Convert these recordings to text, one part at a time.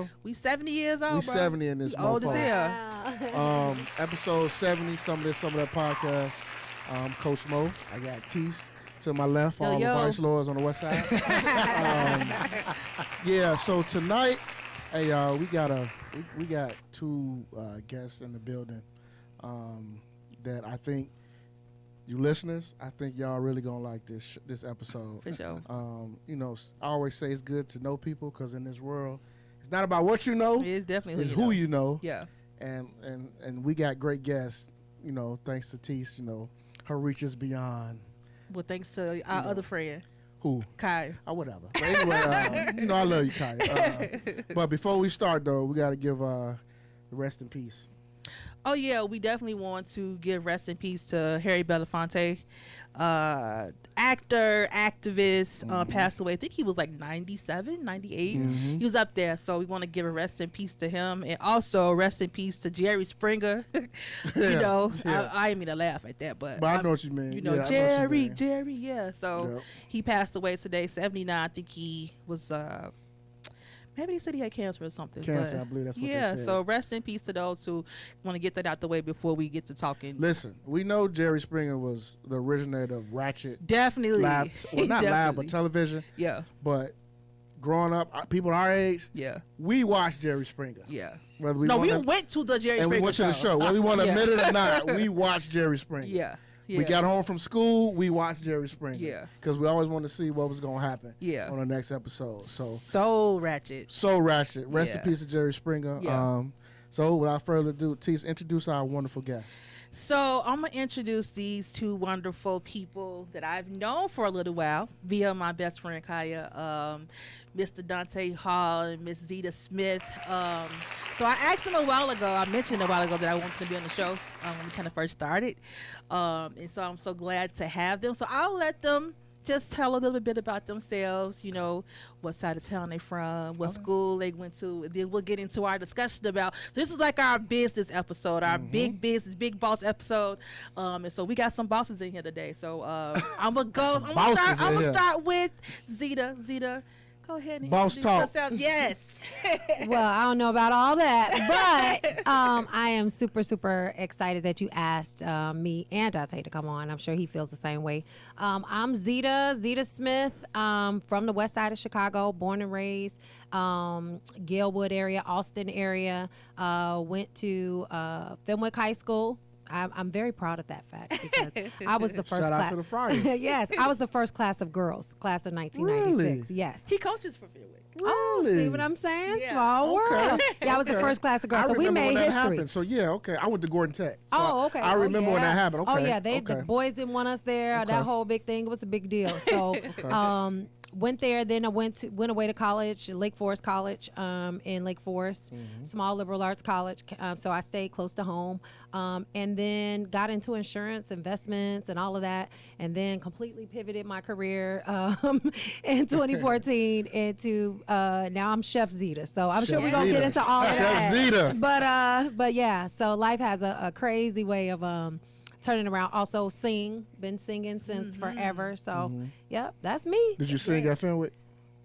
bro? We 70 years old, We bro. 70 in this We old as motherfucker. hell. Episode 70, some of that podcast. Coach Mo, I got Tease to my left, all the vice lords on the west side. Yeah, so tonight, hey y'all, we got two guests in the building that I think you listeners, I think y'all really gonna like this episode. For sure. You know, I always say it's good to know people because in this world, it's not about what you know. It's definitely who you know. Yeah. And we got great guests. You know, thanks to Tease. You know, her reach is beyond. Well, thanks to our other friend. Who? Kai. Whatever. But anyway, you know I love you, Kai. But before we start, though, we got to give rest in peace. Oh, yeah, we definitely want to give rest in peace to Harry Belafonte, actor, activist, passed away. I think he was like 97, 98. Mm-hmm. He was up there, so we want to give a rest in peace to him. And also rest in peace to Jerry Springer. You know, I didn't mean to laugh at that, but I know what you mean. You know, yeah, Jerry, yeah. So he passed away today, 79. I think he was... maybe they said he had cancer or something. Cancer, I believe that's what they said. So rest in peace to those who want to get that out the way before we get to talking. Listen, we know Jerry Springer was the originator of Ratchet. Definitely. Not live, but television. Yeah. But growing up, people our age, we watched Jerry Springer. Yeah. Whether we went to the Jerry Springer show. And we went to the show. Whether we want to admit it or not, we watched Jerry Springer. Yeah. Yeah. We got home from school, we watched Jerry Springer. Yeah. Because we always wanted to see what was going to happen on the next episode. So ratchet. So ratchet. Rest in peace to Jerry Springer. Yeah. So without further ado, Tease, introduce our wonderful guest. So I'm going to introduce these two wonderful people that I've known for a little while via my best friend Kaya, Mr. Dante Hall and Miss Zita Smith. So I asked them I mentioned a while ago that I wanted to be on the show when we kind of first started. And so I'm so glad to have them. So I'll let them just tell a little bit about themselves, you know, what side of town they're from, what school they went to, and then we'll get into our discussion about, so this is like our business episode, our big business, big boss episode, and so we got some bosses in here today, so I'm gonna start with Zita. Go ahead and boss talk. Yes. Well, I don't know about all that, but I am super, super excited that you asked me and Dante to come on. I'm sure he feels the same way. I'm Zita Smith, from the west side of Chicago, born and raised, Galewood area, Austin area. Went to Fenwick High School. I'm very proud of that fact because I was the first Shout class. out to the Fridays. Yes, I was the first class of girls, class of 1996. Really? Yes. He coaches for Fenwick. Oh, see what I'm saying? Yeah. Small world. Yeah, I was the first class of girls, so we made history. Happened. So I went to Gordon Tech. So okay. I remember when that happened. Okay. Oh yeah, the boys didn't want us there. Okay. That whole big thing, it was a big deal. So went there, then I went away to college, Lake Forest College, in Lake Forest, small liberal arts college. So I stayed close to home, and then got into insurance, investments, and all of that, and then completely pivoted my career in 2014 into now I'm Chef Zita. So I'm sure we're gonna get into all of that. Chef Zita. But yeah, so life has a crazy way of turning around. Also been singing since forever. So yep, that's me. Did you sing at Fenwick?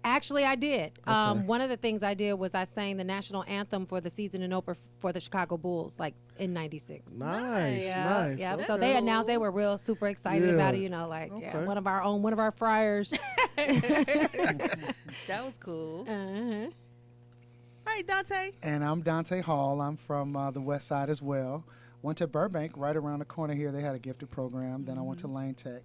Actually, I did. Okay. One of the things I did was I sang the national anthem for the season in Oprah for the Chicago Bulls, like in '96. Nice. Yeah. So they announced they were real super excited about it. You know, like one of our friars. That was cool. All right, Dante. And I'm Dante Hall. I'm from the West Side as well. Went to Burbank, right around the corner here. They had a gifted program. Then I went to Lane Tech.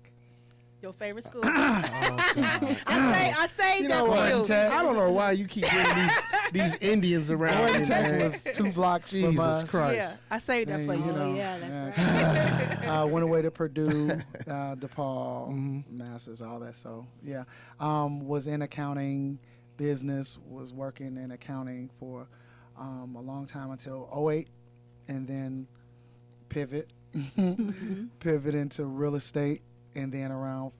Your favorite school? I say that for you. I don't know why you keep getting these Indians around. Lane Tech was 2 blocks from us. Jesus Christ. Yeah, I saved that for you. That's right. Went away to Purdue, DePaul, Masters, all that. So yeah, was in accounting, business. Was working in accounting for a long time until '08, and then pivot into real estate, and then around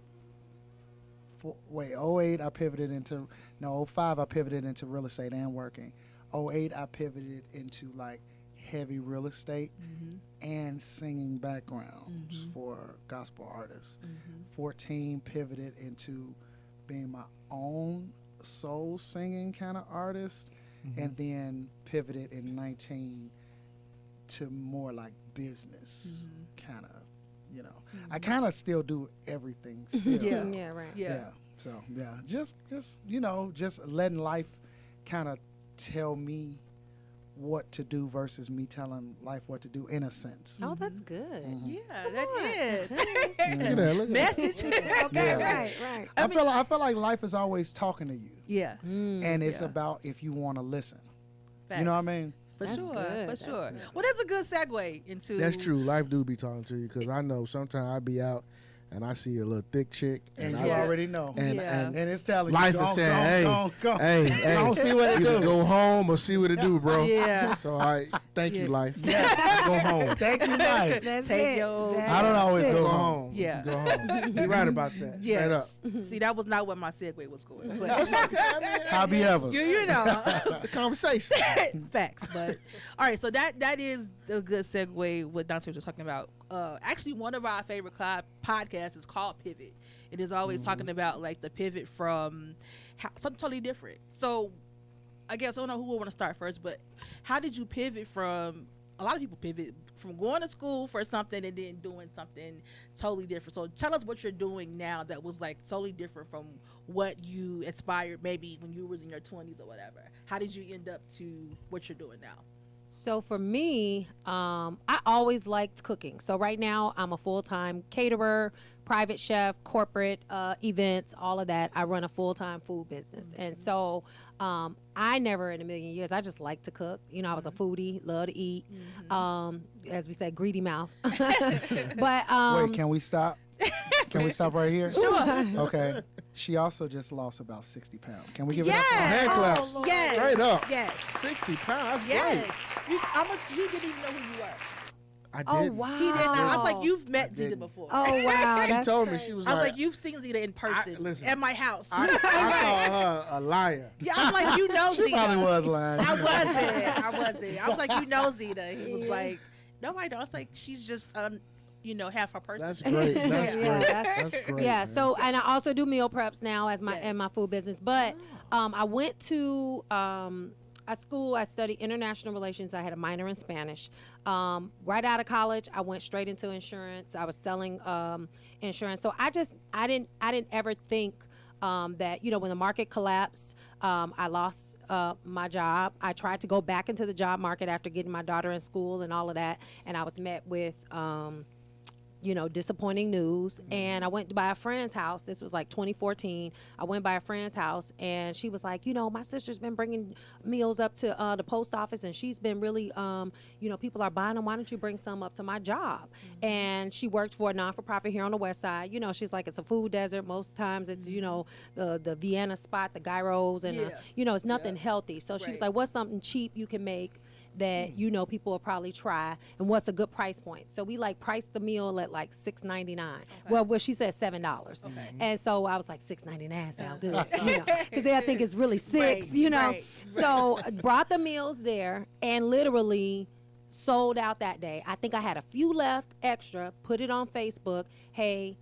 08 I pivoted into 05 I pivoted into real estate and working. 08 I pivoted into like heavy real estate and singing backgrounds for gospel artists. 14 pivoted into being my own soul singing kind of artist, and then pivoted in 19 to more like business kind of, you know. I kind of still do everything still. Yeah, right. Yeah. So just you know, just letting life kind of tell me what to do versus me telling life what to do, in a sense. Oh, that's good. Yeah, that is. Look at that. Look at that. Message. Okay, Yeah. right. I feel like life is always talking to you, Yeah. and it's Yeah. about if you want to listen. Facts. You know what I mean? For That's sure. good. For That's sure. good. Well, that's a good segue into. That's true. Life do be talking to you because I know sometimes I be out and I see a little thick chick And I you Yeah. already know. and, Yeah. and And it's telling life you, is go, saying, go. hey, Don't see what it either do. go home or see what it do, bro. Yeah. So I thank Yeah. you, life. Yeah. Go home. Thank you, life. That's Take it. your- That's I don't always it. Go go home. Yeah. Go home. You're right about that. Straight up. Yes. See, that was not where my segue was going. But That's okay. I mean, Hobby Evers. you know. it's a conversation. Facts, but all right. So that is a good segue. What Dante was just talking about. Actually, one of our favorite podcasts is called Pivot. It is always talking about like the pivot from something totally different. So, I guess I don't know who will want to start first, but how did you pivot from? A lot of people pivot from going to school for something and then doing something totally different. So tell us what you're doing now that was like totally different from what you aspired maybe when you was in your 20s or whatever. How did you end up to what you're doing now? So for me, I always liked cooking. So right now I'm a full-time caterer, private chef, corporate events, all of that. I run a full-time food business. And so I never in a million years, I just like to cook. You know, I was a foodie, love to eat. As we said, greedy mouth. But Wait, can we stop? Can we stop right here? Sure. Okay. She also just lost about 60 pounds. Can we give Yes. it up? Hand claps. Oh, yes. Straight up. Yes. 60 pounds. That's Yes. great. You didn't even know who you were. I Oh, did. wow. He didn't know. I was like, you've met I Zita didn't. before. Oh, wow. She That's told me, she was I was like, like, you've seen Zita in person listen. at my house. I call her a liar. Yeah, I'm like, you know She Zita. probably was lying. I wasn't. I was like, you know Zita. He was like, no, I don't. I was like, she's just, half her person. That's great. That's Yeah, great. that's- That's great. yeah. man. So, and I also do meal preps now as my Yes. in my food business. But I went to a school. I studied international relations. I had a minor in Spanish. Right out of college, I went straight into insurance. I was selling insurance. So I didn't ever think that when the market collapsed, I lost my job. I tried to go back into the job market after getting my daughter in school and all of that, and I was met with disappointing news. And I went by a friend's house. This was like 2014. I went by a friend's house, and she was like, my sister's been bringing meals up to the post office, and she's been really, people are buying them. Why don't you bring some up to my job? And she worked for a non-for-profit here on the west side. She's like, it's a food desert. Most times it's, the Vienna spot, the gyros, and, it's nothing healthy. So she was Right. like, what's something cheap you can make that people will probably try, and what's a good price point? So we priced the meal at like $6.99. Well, she said $7, and so I was like $6.99 sound good, because they I think it's really $6, Right. So brought the meals there and literally sold out that day. I think I had a few left extra. Put it on Facebook. Hey.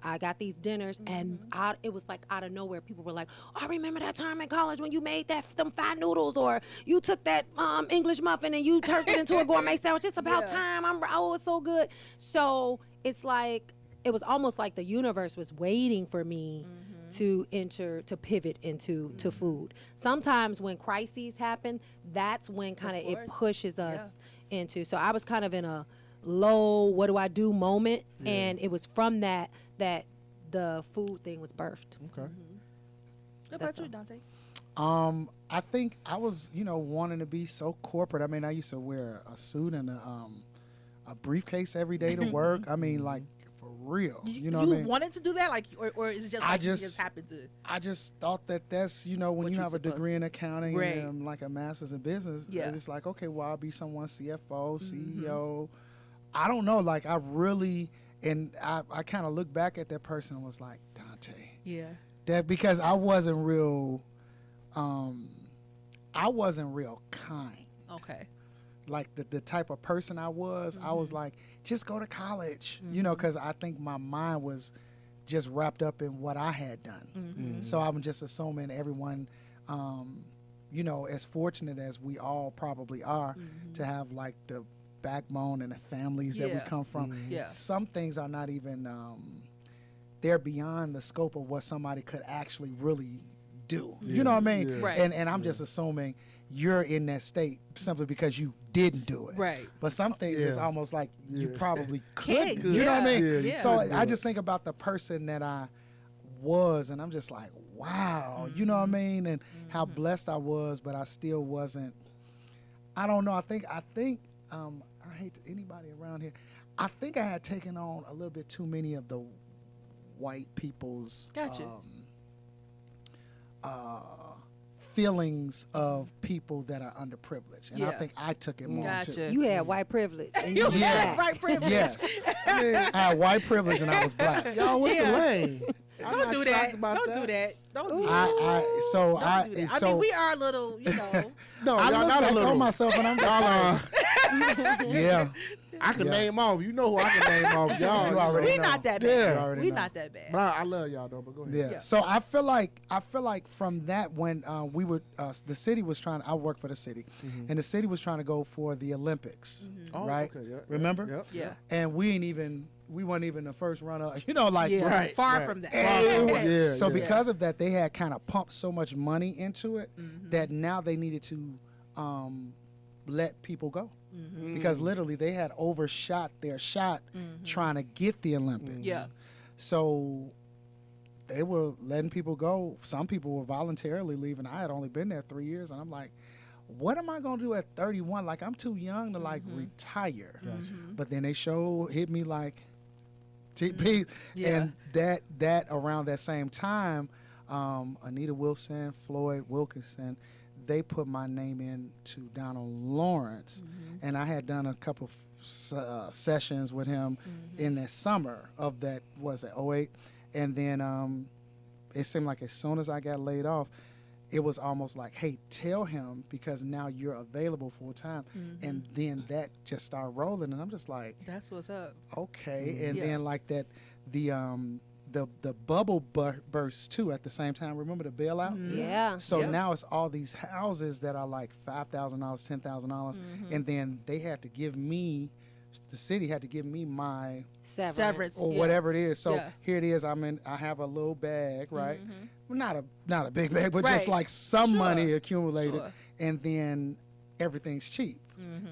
I got these dinners, and it was like out of nowhere. People were like, "I remember that time in college when you made them fried noodles, or you took that English muffin and you turned it into a gourmet sandwich. It's about time. It's so good." So it's like it was almost like the universe was waiting for me to pivot into food. Sometimes when crises happen, that's when kind of it pushes us into. So I was kind of in a low what do I do moment, and it was from that the food thing was birthed. Okay. What about you, Dante? I think I was, wanting to be so corporate. I mean, I used to wear a suit and a briefcase every day to work. I mean, like for real. You know what I mean? wanted to do that, or is it just like you just happened to? I just thought that's, when What you you're have a supposed degree to. in accounting Right. and like a master's in business, it's like, okay, well, I'll be someone's CFO, CEO. I don't know. Like I really, and I kind of look back at that person and was like, Dante. Yeah. That because I wasn't real kind. Okay. Like the type of person I was, I was like, just go to college, because I think my mind was just wrapped up in what I had done. So I'm just assuming everyone you know, as fortunate as we all probably are to have like the backbone and the families that we Yeah. come from, Yeah. some things are not even, they're beyond the scope of what somebody could actually really do. You know what I mean? Yeah. Right. And I'm just assuming you're in that state simply because you didn't do it. Right. But some things it's Yeah. almost like you Yeah. probably Can't. could. You know what I mean? Yeah, you Yeah. So couldn't do I it. just think about the person that I was, and I'm just like, wow, you know what I mean? And how blessed I was, but I still wasn't. I don't know. I think I hate anybody around here. I think I had taken on a little bit too many of the white people's Gotcha. feelings of people that are underprivileged, and I Yeah. think I took it more Gotcha. too. You had white privilege. And you You was Yeah. had black. right privilege. Yes, I mean, I had white privilege and I was black. y'all went Yeah. to lane. Don't do that. Don't do that. Don't do that. So Don't I do that. so I mean, we are a little, you know. No, I y'all look not back a little. on myself and I'm just Y'all, like, yeah. I can Yeah. name off. You know who I can name off. Y'all, You already We know. not that Yeah. bad. You already We know. not that bad. But I love y'all though. But go ahead. Yeah. Yeah. So I feel like from that when we were the city was trying. I worked for the city, and the city was trying to go for the Olympics, Oh, right? okay, yeah, Remember? Yep. Yeah. And we weren't even the first runner. You know, like Yeah. Right, Far right. from that. Yeah. So yeah. because of that, they had kind of pumped so much money into it that now they needed to let people go. Because literally they had overshot their shot trying to get the Olympics. Yeah. So they were letting people go. Some people were voluntarily leaving. I had only been there 3 years, and I'm like, what am I gonna do at 31? Like I'm too young to like retire. But then they hit me like TP, Yeah. and that around that same time, Anita Wilson, Floyd Wilkinson, they put my name in to Donald Lawrence, and I had done a couple of sessions with him in the summer of that, was it 08? And then it seemed like as soon as I got laid off, it was almost like, hey, tell him because now you're available full time. And then that just started rolling, and I'm just like, That's what's up. okay. And Yeah. then like that, the bubble burst too at the same time. Remember the bailout? Yeah. So Yeah. now it's all these houses that are like $5,000, $10,000, and then they had to give me, the city had to give me my Severance. or Yeah. whatever it is. So Yeah. here it is. I have a little bag, right? Well, not a big bag, but just Right. like some Sure. money accumulated, Sure. and then everything's cheap.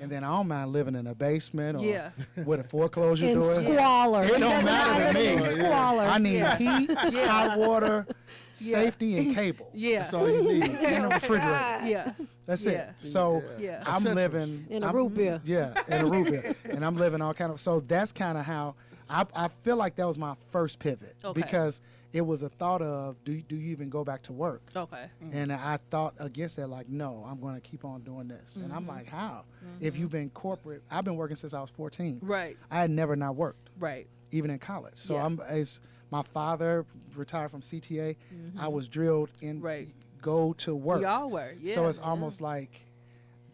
And then I don't mind living in a basement or Yeah. with a foreclosure In door. squalor. It He don't doesn't matter mind to living me. in Squalor. I need Yeah. heat, hot water, safety, and cable Yeah. That's all you need. in a refrigerator. Yeah. That's Yeah. it. So Yeah. I'm Essentials. living In a I'm- root beer. Yeah, in a root beer, and I'm living all kind of. So that's kind of how I feel like that was my first pivot Okay. because it was a thought of do you even go back to work? Okay. And I thought against that, like, no, I'm going to keep on doing this. And I'm like, how? If you've been corporate, I've been working since I was 14. Right. I had never not worked, Right. even in college. So Yeah. my father retired from CTA. I was drilled in Right. go to work. We all were. Yeah. So it's almost like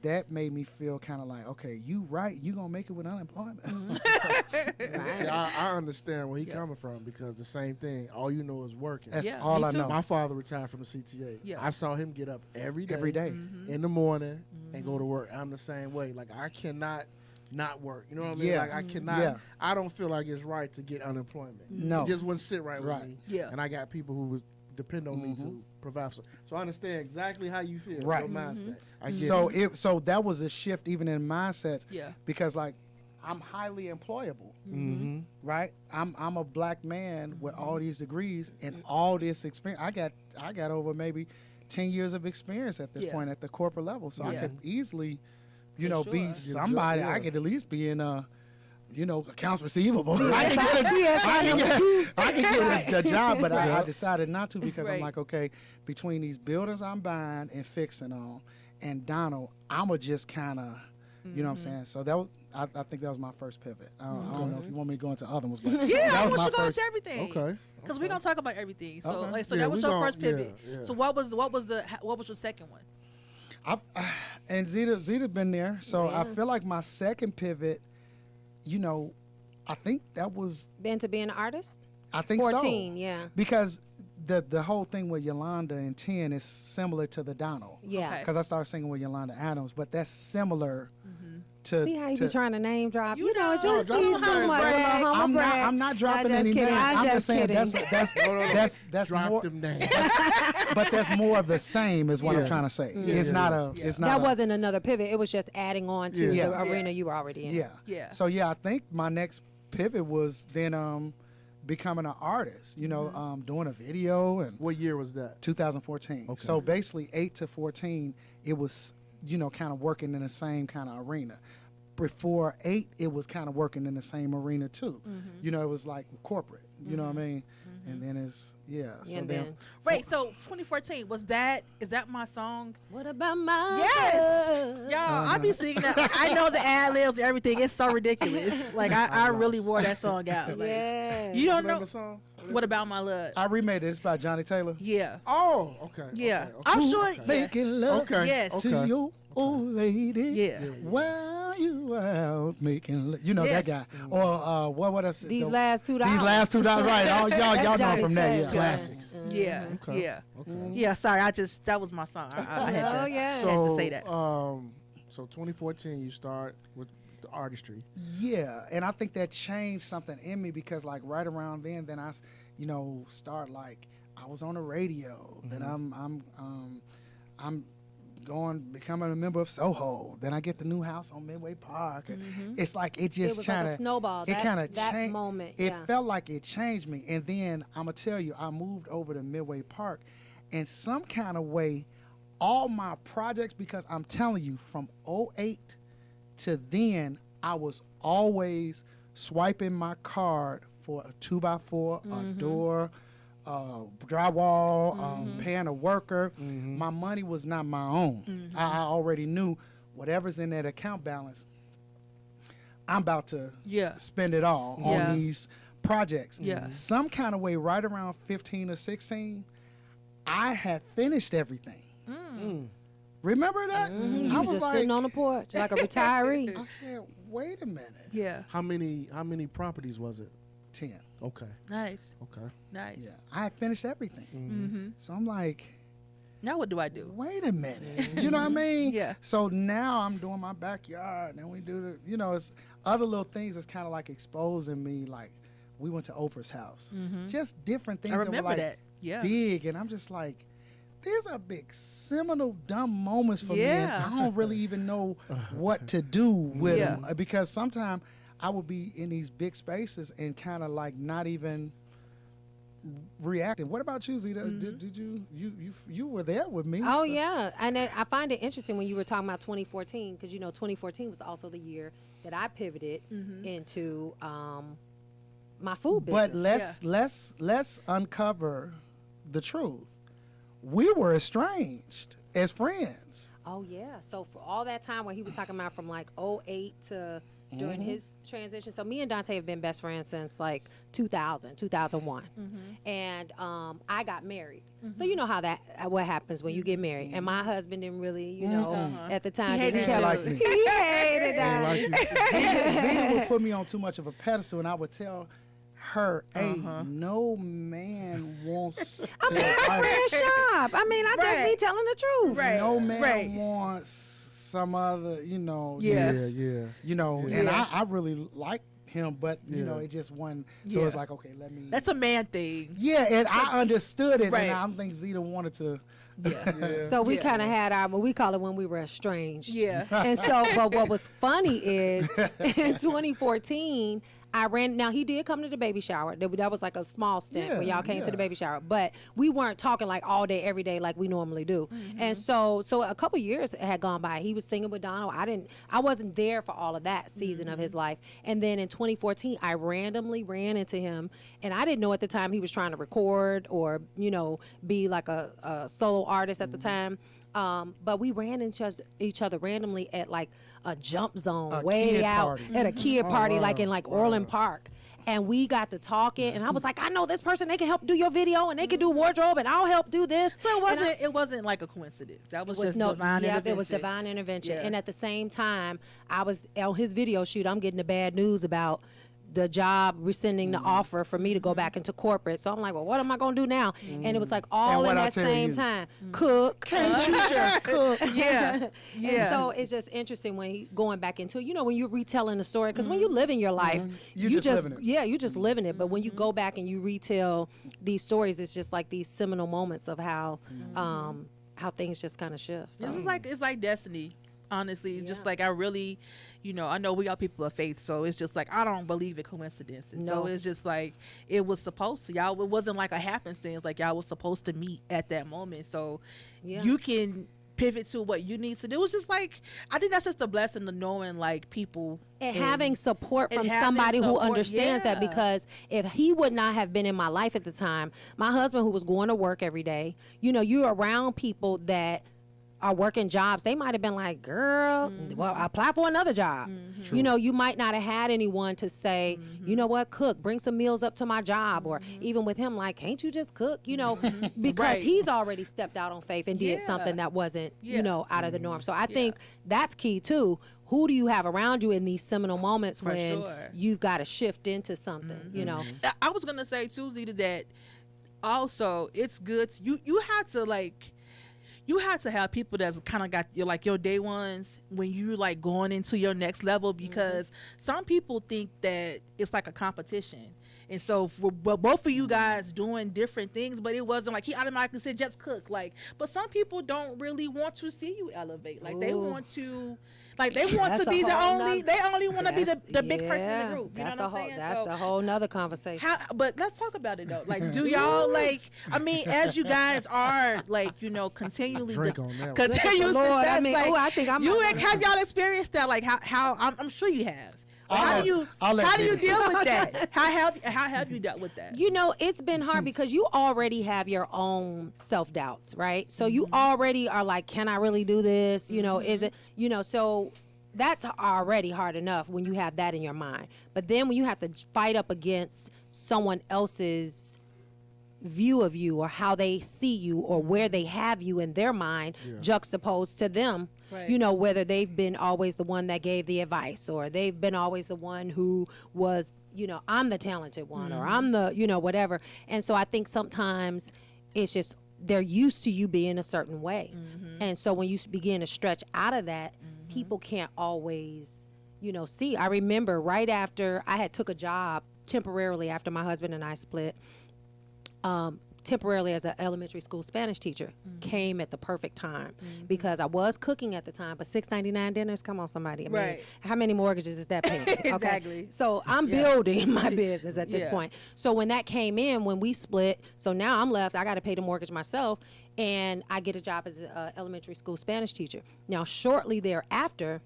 that made me feel kind of like, okay, you gonna make it with unemployment. See, I understand where he coming from because the same thing. All you know is working. That's Yeah, all me I too. know. My father retired from the CTA. Yeah. I saw him get up every day. Every day. In the morning and go to work. I'm the same way. Like I cannot not work. You know what I mean? Yeah. Like I cannot. Yeah. I don't feel like it's right to get unemployment. No. It just wouldn't sit right Right. with me. Yeah. And I got people who would depend on me to provide. So I understand exactly how you feel. Right. Your mindset. I get So it. so that was a shift even in mindset. Yeah. Because like I'm highly employable, Mm-hmm. right? I'm a black man with all these degrees and all this experience. I got over maybe 10 years of experience at this Yeah. point at the corporate level. So I Yeah. could easily, For sure. be Get a somebody. job, yeah. I could at least be in accounts receivable. I Yes, I can get a job, but I decided not to because I'm Right. like, okay, between these buildings I'm buying and fixing on and Donald, I'ma just kind of, you know what I'm saying? So that was, I think that was my first pivot. I don't know if you want me to go into other ones, but Yeah, that I was want my you to go first. into everything. Okay. Because we're gonna talk about everything. So, Okay. so Yeah, that was we your gon- first pivot. yeah. So what was your second one? And Zita been there, so I Yeah. feel like my second pivot, I think that was, Been to be an artist? I think 14, so. yeah. Because the whole thing with Yolanda and 10 is similar to the Donald. Yeah. Okay. Because I started singing with Yolanda Adams, but that's similar to. See how you to be trying to name drop? You You know, know, just drop be the too name. much. Brag. I'm not dropping any names. I'm just saying that's Drop more. them names. But that's more of the same, is what I'm Yeah. trying to say. Yeah, It's yeah, not yeah. a. It's not. That a- wasn't another pivot. It was just adding on to Yeah. the Yeah. arena you were already in. Yeah. Yeah. So yeah, I think my next pivot was then becoming an artist. You know, doing a video and What year was that? 2014. Okay. So basically 8 to 14, it was, you know, kind of working in the same kind of arena. Before 8, it was kind of working in the same arena too. You know, it was like corporate, you know what I mean? And then it's, so And then, then- Wait, so 2014 is that my song? What about my Yes, love? y'all. I be singing that. Like, I know the ad libs and everything. It's so ridiculous. Like I really wore that song out. Like, Yeah. you don't Remember know the song? what about my love? I remade it. It's by Johnny Taylor. Yeah, Oh, okay. yeah. Okay, I'm okay. sure. Okay. Making love Okay. Yes. to Okay. your old lady. Yeah. While you out making love. You know that Yes. guy. Or what else? These last $2. These last $2, right. Y'all know Johnny from that, Taylor. yeah. Classics. Yeah, Okay. yeah, Okay. yeah. Sorry, that was my song. I had to. Oh, yeah. I had So, to say that. So 2014, you start with the artistry. Yeah, and I think that changed something in me because, like, right around then I, start like I was on the radio. Then I'm becoming a member of Soho. Then I get the new house on Midway Park. It's like it just It was kind like a of snowball. It kind of that changed. moment. It Yeah. felt like it changed me. And then I'm gonna tell you, I moved over to Midway Park, in some kind of way, all my projects, because I'm telling you, from '08 to then, I was always swiping my card for a 2x4, a door, drywall, paying a worker. My money was not my own. I already knew whatever's in that account balance, I'm about to Yeah. spend it all Yeah. on these projects. Yeah. Some kind of way, right around 15 or 16, I had finished everything. Remember that? You I was was just sitting like, on the porch like a retiree. I said, wait a minute. Yeah. How many properties was it? 10. Okay. Nice. Okay. Nice. Yeah. I had finished everything. Mm-hmm. So I'm like, Now what do I do? wait a minute. You know what I mean? Yeah. So now I'm doing my backyard and we do it's other little things that's kind of like exposing me. Like we went to Oprah's house. Just different things I that were remember like that. Yeah. big. And I'm just like, these are big seminal dumb moments for me. And Yeah. I don't really even know what to do with Yeah. them. Because sometimes I would be in these big spaces and kind of like not even reacting. What about you, Zita? Did you were there with me? Oh so- yeah, and I find it interesting when you were talking about 2014 because 2014 was also the year that I pivoted into my food business. But let's uncover the truth. We were estranged as friends. Oh yeah, so for all that time where he was talking about from like '08 to during his transition. So me and Dante have been best friends since like 2001. And I got married. So you know how what happens when you get married. And my husband didn't really, at the time. He hated didn't you. like me. He hated Ain't that. like you. Zita would put me on too much of a pedestal, and I would tell her, "Hey, no man wants. I'm in my friend's shop. I mean, I just Right. be telling the truth. Right. No man Right. wants some other, Yes. Yeah. and I really like him, but Yeah. it just wasn't. So Yeah. it's like, okay, let me. That's a man thing. Yeah, and I understood it, Right. and I don't think Zita wanted to. Yeah. So we Yeah. kind of had what we call it when we were estranged. Yeah. And so, but what was funny is in 2014, now he did come to the baby shower. That was like a small stint when y'all came to the baby shower, but we weren't talking like all day, every day like we normally do. And so a couple years had gone by. He was singing with Donald. I wasn't there for all of that season of his life. And then in 2014, I randomly ran into him, and I didn't know at the time he was trying to record or, be like a solo artist at the time. But we ran into each other randomly at like a jump zone A way kid out party. at a kid party, wow. like in like Orland Park. And we got to talking, and I was like, I know this person. They can help do your video, and they can do wardrobe, and I'll help do this. So it wasn't like a coincidence. That was just divine intervention. It was divine intervention. Yeah. And at the same time, I was on his video shoot. I'm getting the bad news about the job rescinding the offer for me to go back into corporate. So I'm like, well, what am I going to do now? And it was like all in that same time. Cook. Can't you just cook? Yeah. And so it's just interesting when going back into, when you're retelling the story, because when you live in your life, You just living it. Yeah, you just living it. But when you go back and you retell these stories, it's just like these seminal moments of how things just kind of shift. So. It's like destiny. Honestly, just like I really, I know we are people of faith, so it's just like I don't believe in coincidences. No. So it's just like it was supposed to. Y'all, it wasn't like a happenstance. Like y'all was supposed to meet at that moment. So you can pivot to what you need to do. It's just like I think that's just a blessing to knowing like people and having support from somebody who understands that, because if he would not have been in my life at the time, my husband who was going to work every day, you're around people that are working jobs, they might have been like, girl, well, apply for another job. You might not have had anyone to say, you know what, cook, bring some meals up to my job. Or even with him, like, can't you just cook? Because he's already stepped out on faith and did something that wasn't, out of the norm. So I think that's key too. Who do you have around you in these seminal moments when you've got to shift into something, I was going to say too, Zita, that also it's good. You have to like, you have to have people that's kind of got your day ones when you like going into your next level, because some people think that it's like a competition. And so for both of you guys doing different things, but it wasn't like he automatically said just cook. Like, but some people don't really want to see you elevate. Like they want to, like they want to be the only. They only want to be the big person in the group. You know what I'm saying? That's a whole nother conversation. But let's talk about it though. Like, do y'all like? I mean, as you guys are like, continually continue Lord, success. I think I'm. Have y'all experienced that? Like how I'm sure you have. How do you deal with that? How have you dealt with that? It's been hard because you already have your own self-doubts, right? So you already are like, can I really do this? Is it, so that's already hard enough when you have that in your mind. But then when you have to fight up against someone else's view of you or how they see you or where they have you in their mind juxtaposed to them, whether they've been always the one that gave the advice or they've been always the one who was, I'm the talented one or I'm the, whatever. And so I think sometimes it's just they're used to you being a certain way. And so when you begin to stretch out of that, people can't always, see. I remember right after I had took a job temporarily after my husband and I split, temporarily as an elementary school Spanish teacher, came at the perfect time because I was cooking at the time, but $6.99 dinners, come on somebody. I mean, how many mortgages is that paying? Okay. Exactly. So I'm building my business at this point. So when that came in, when we split, so now I'm left, I got to pay the mortgage myself, and I get a job as an elementary school Spanish teacher. Now, shortly thereafter,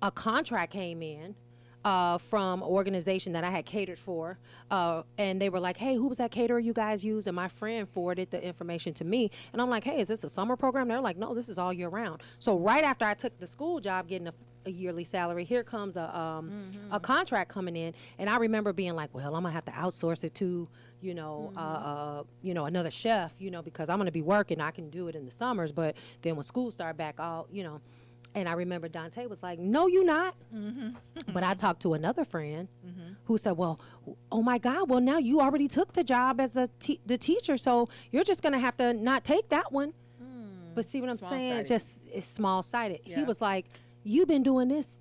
a contract came in from an organization that I had catered for, and they were like, hey, who was that caterer you guys use? And my friend forwarded the information to me, and I'm like, hey, is this a summer program? They're like, no, this is all year round. So right after I took the school job, getting a yearly salary, here comes a contract coming in, and I remember being like, well, I'm gonna have to outsource it to another chef, because I'm gonna be working. I can do it in the summers, but then when school start back, And I remember Dante was like, no, you not. But I talked to another friend who said, well, oh my God, well, now you already took the job as the teacher, so you're just going to have to not take that one. But see what I'm saying? Just it's small-sided. He was like, you've been doing this.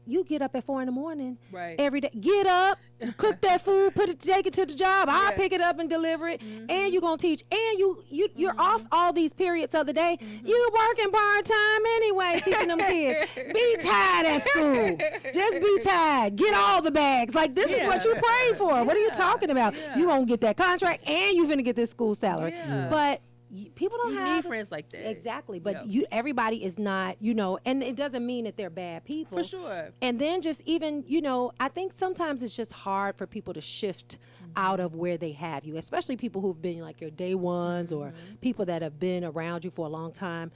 You get up at 4 a.m. every day. Get up, cook that food, take it to the job. I'll pick it up and deliver it. And you're gonna teach. And you're off all these periods of the day. You working part-time anyway, teaching them kids. Be tired at school. Just be tired. Get all the bags. Like this is what you prayed for. What are you talking about? You gonna get that contract and you finna get this school salary. But people don't need friends like that. Exactly. But everybody is not, and it doesn't mean that they're bad people. For sure. And then just even, I think sometimes it's just hard for people to shift out of where they have you, especially people who've been like your day ones or people that have been around you for a long time,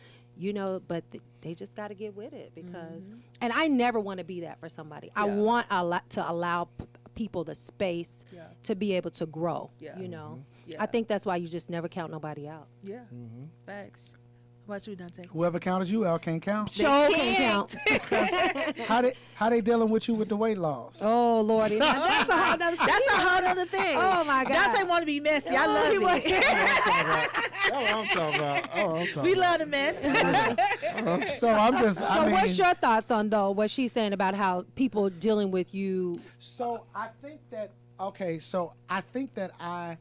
but they just got to get with it because, and I never want to be that for somebody. I want to allow people the space to be able to grow, I think that's why you just never count nobody out. Facts. What about you, Dante? Whoever counted you out can't count. Show can count. How they dealing with you with the weight loss? Oh Lordy, that's a whole nother. That's a whole other thing. Oh my God. Dante want to be messy. I love it. That's what I'm talking about. Oh, I'm talking We about. love the mess. So I'm just. So I mean, what's your thoughts on though what she's saying about how people dealing with you? So I think that So I think that I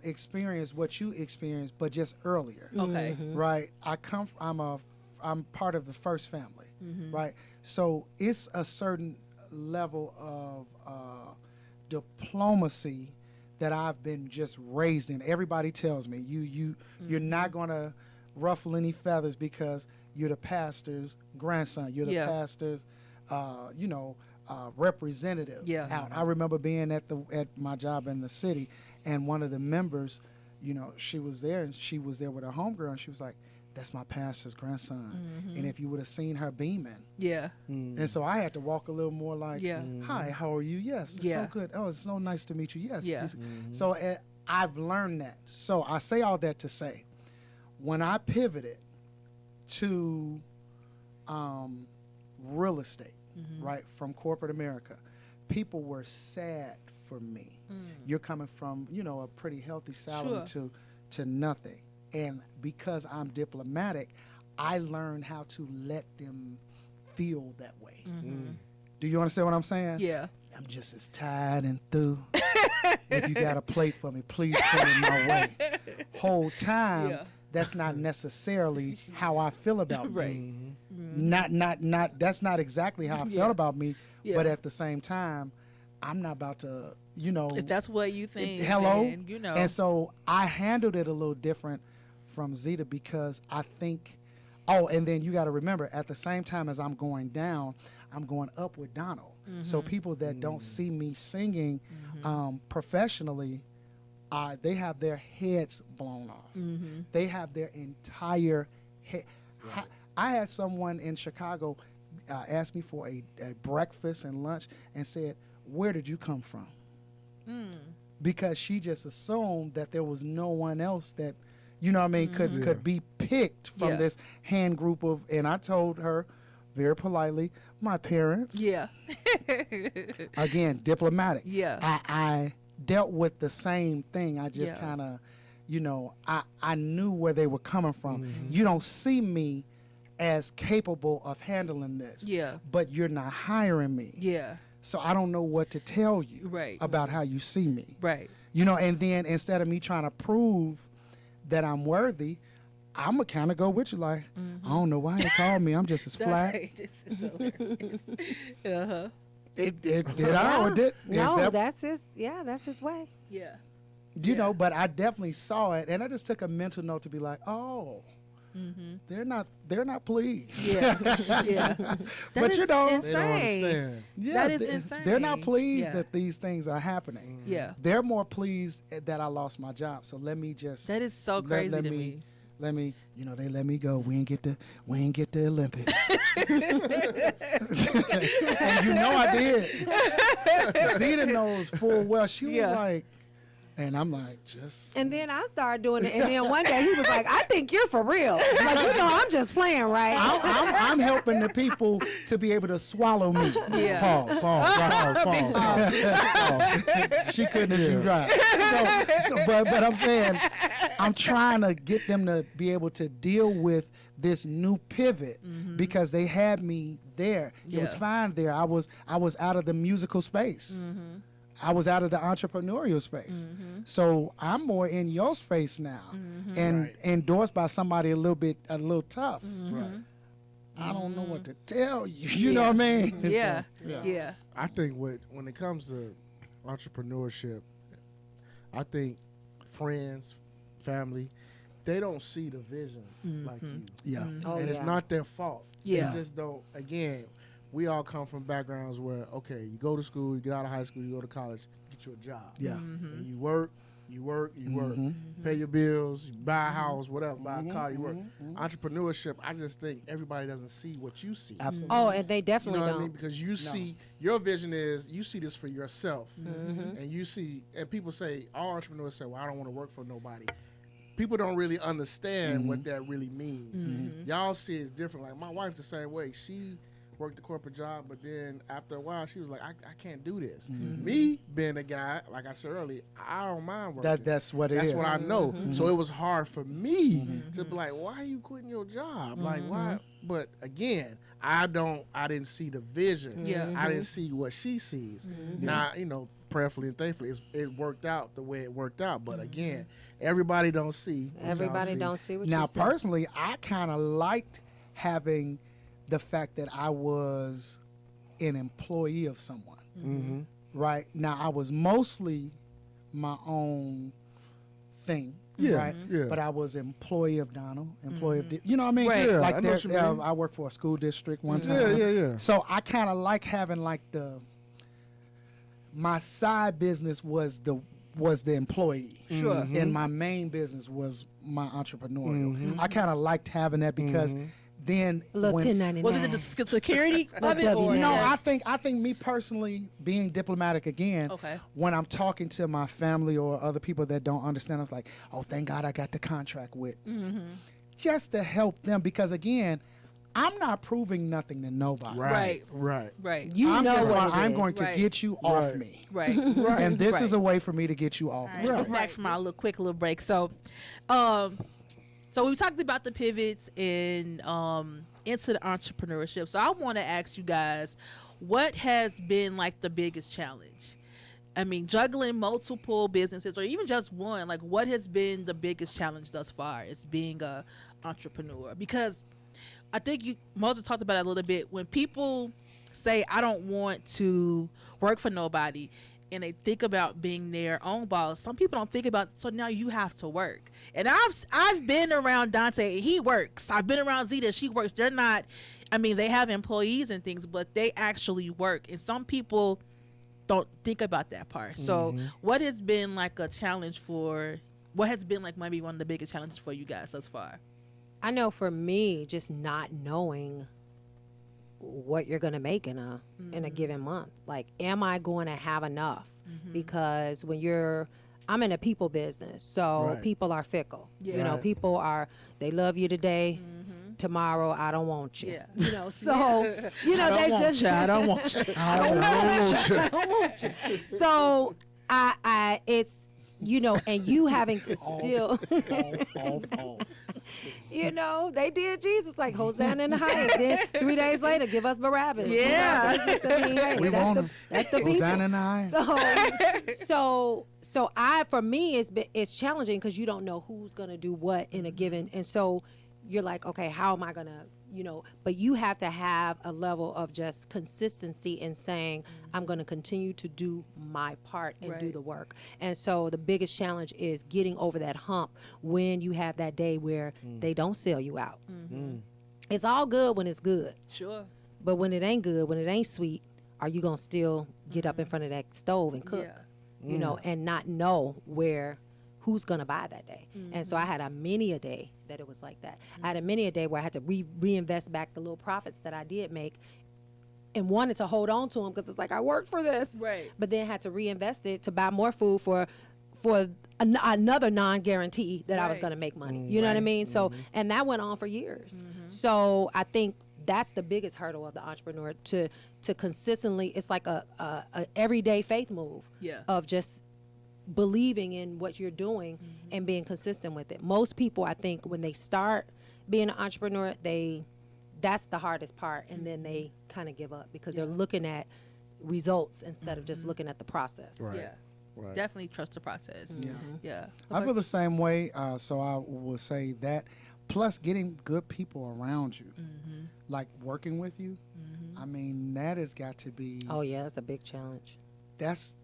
experienced what you experienced, but just earlier. Okay. Right. I'm part of the first family. Right. So it's a certain level of diplomacy that I've been just raised in. Everybody tells me you're not gonna ruffle any feathers because you're the pastor's grandson. You're the pastor's representative out. I remember being at my job in the city, and one of the members, she was there, and she was there with her homegirl, and she was like, "That's my pastor's grandson." And if you would have seen her beaming, Yeah. and so I had to walk a little more like, Yeah. "Hi, how are you? Yes, it's so good. Oh, it's so nice to meet you. Yes." Yeah. So I've learned that. So I say all that to say, when I pivoted to real estate, right, from corporate America, people were sad for me. You're coming from, a pretty healthy salary to nothing. And because I'm diplomatic, I learned how to let them feel that way. Do you understand what I'm saying? Yeah. I'm just as tired and through. If you got a plate for me, please send it my way. Whole time, that's not necessarily how I feel about me. Not that's not exactly how I felt about me, but at the same time, I'm not about to, If that's what you think. hello. Then, And so I handled it a little different from Zita because I think, and then you got to remember, at the same time as I'm going down, I'm going up with Donald. So people that don't see me singing professionally, they have their heads blown off. They have their entire head. I had someone in Chicago ask me for a breakfast and lunch and said, "Where did you come from?" Because she just assumed that there was no one else that, could be picked from this hand group of, and I told her very politely, my parents. Yeah. Again, diplomatic. Yeah. I dealt with the same thing. I just kind of, I knew where they were coming from. You don't see me as capable of handling this. Yeah. But you're not hiring me. Yeah. So I don't know what to tell you Right. about how you see me. Right. And then instead of me trying to prove that I'm worthy, I'm going to kind of go with you like, I don't know why they called me. I'm just as flat. This is hilarious. Uh-huh. Did I or did? No, that's his way. Yeah. But I definitely saw it, and I just took a mental note to be like, oh, they're not pleased. Yeah. Yeah. But They don't insane. understand. Yeah, That is insane. They're not pleased Yeah. that these things are happening. Yeah. They're more pleased that I lost my job. So let me just. That is so crazy to me. Let me, they let me go. We ain't get the Olympics. And I did. Zita knows full well. She was like, and I'm like, just. And then I started doing it, and then one day he was like, "I think you're for real. Like, I'm just playing, right?" I'm helping the people to be able to swallow me. Yeah. Pause. Pause. She couldn't even drive. But I'm saying, I'm trying to get them to be able to deal with this new pivot because they had me there. It was fine there. I was out of the musical space. I was out of the entrepreneurial space. So I'm more in your space now and endorsed by somebody a little tough. Right. I don't know what to tell you. You know what I mean? Yeah. So, Yeah. I think when it comes to entrepreneurship, I think friends, family, they don't see the vision like you. Yeah. Oh, And it's not their fault. Yeah. They just don't. Again, we all come from backgrounds where, okay, you go to school, you get out of high school, you go to college, you get you a job. Yeah. And you work, pay your bills, you buy a house, whatever, buy a car, you work. Entrepreneurship, I just think everybody doesn't see what you see. Absolutely. Oh, and they You definitely know what don't. I mean? Because you see, your vision is, you see this for yourself. And you see, and people say, all entrepreneurs say, well, I don't want to work for nobody. people don't really understand what that really means. Y'all see it's different. Like my wife's the same way. She worked a corporate job, but then after a while, she was like, I can't do this. Me being a guy, like I said earlier, I don't mind working. That's what it is. That's what I know. So it was hard for me to be like, why are you quitting your job? Like, why? But again, I didn't see the vision. Yeah. I didn't see what she sees. Now, prayerfully and thankfully, it worked out the way it worked out. But again, everybody don't see. what y'all Everybody see. don't see what Now, you see. personally, I kind of liked having the fact that I was an employee of someone. Right? Now, I was mostly my own thing. Yeah, Right? yeah. But I was employee of Donald, employee of, you know what I mean? Right. Yeah, Like I know what you mean. I worked for a school district one Yeah, time. yeah. So I kind of like having like my side business was the employee. Sure. And my main business was my entrepreneurial. I kind of liked having that because then A little when 1099. Was it the security of it? W. Or no, Yes. I think me personally being diplomatic again. Okay. When I'm talking to my family or other people that don't understand, I was like, oh, thank God I got the contract with, just to help them because again, I'm not proving nothing to nobody. Right. Right. You I'm know just what going, it I'm is. going to Right. get you off Right. me, Right. and this Right. is a way for me to get you off. All me. right, we're back from our little break. So we talked about the pivots and into the entrepreneurship. So I want to ask you guys, what has been like the biggest challenge? I mean, juggling multiple businesses or even just one. Like, what has been the biggest challenge thus far? It's being a entrepreneur because I think Moses talked about it a little bit. When people say, I don't want to work for nobody, and they think about being their own boss, some people don't think about, so now you have to work. And I've been around Dante, he works. I've been around Zita, she works. They're not, I mean, they have employees and things, but they actually work. And some people don't think about that part. So what has been like a challenge what has been like maybe one of the biggest challenges for you guys thus far? I know for me, just not knowing what you're going to make in a given month. Like, am I going to have enough? Because I'm in a people business, so Right. people are fickle. Yeah. You know, Right. people they love you today. Tomorrow, I don't want you. Yeah. You know, so you know they just. I don't want you. I don't know. So it's and you having to still. off. You know, they did Jesus like Hosanna in the highest. Then 3 days later, give us Barabbas. Yeah. You know, it's just, I mean, hey, We that's want the, him. that's the people. Hosanna and I. So for me, it's challenging because you don't know who's gonna do what in a given, and so you're like, okay, how am I gonna, but you have to have a level of just consistency in saying, I'm gonna continue to do my part and do Right. the work. And so the biggest challenge is getting over that hump when you have that day where they don't sell you out. It's all good when it's good, Sure. but when it ain't good, when it ain't sweet, are you gonna still get up in front of that stove and cook? Yeah. And not know who's gonna buy that day. And so I had many a day that it was like that. I had many a day where I had to reinvest back the little profits that I did make, and wanted to hold on to them because it's like I worked for this, Right. but then had to reinvest it to buy more food for another non-guarantee that I was Right. going to make money. You know what I Right. mean? So, and that went on for years. So I think that's the biggest hurdle of the entrepreneur to consistently. It's like a everyday faith move. Yeah. Of just believing in what you're doing and being consistent with it. Most people, I think, when they start being an entrepreneur, that's the hardest part, and then they kind of give up because they're looking at results instead of just looking at the process. Right. Yeah. Right. Definitely trust the process. Yeah. Yeah. I feel the same way. So I will say that. Plus, getting good people around you, like working with you. I mean, that has got to be. Oh yeah, that's a big challenge. That's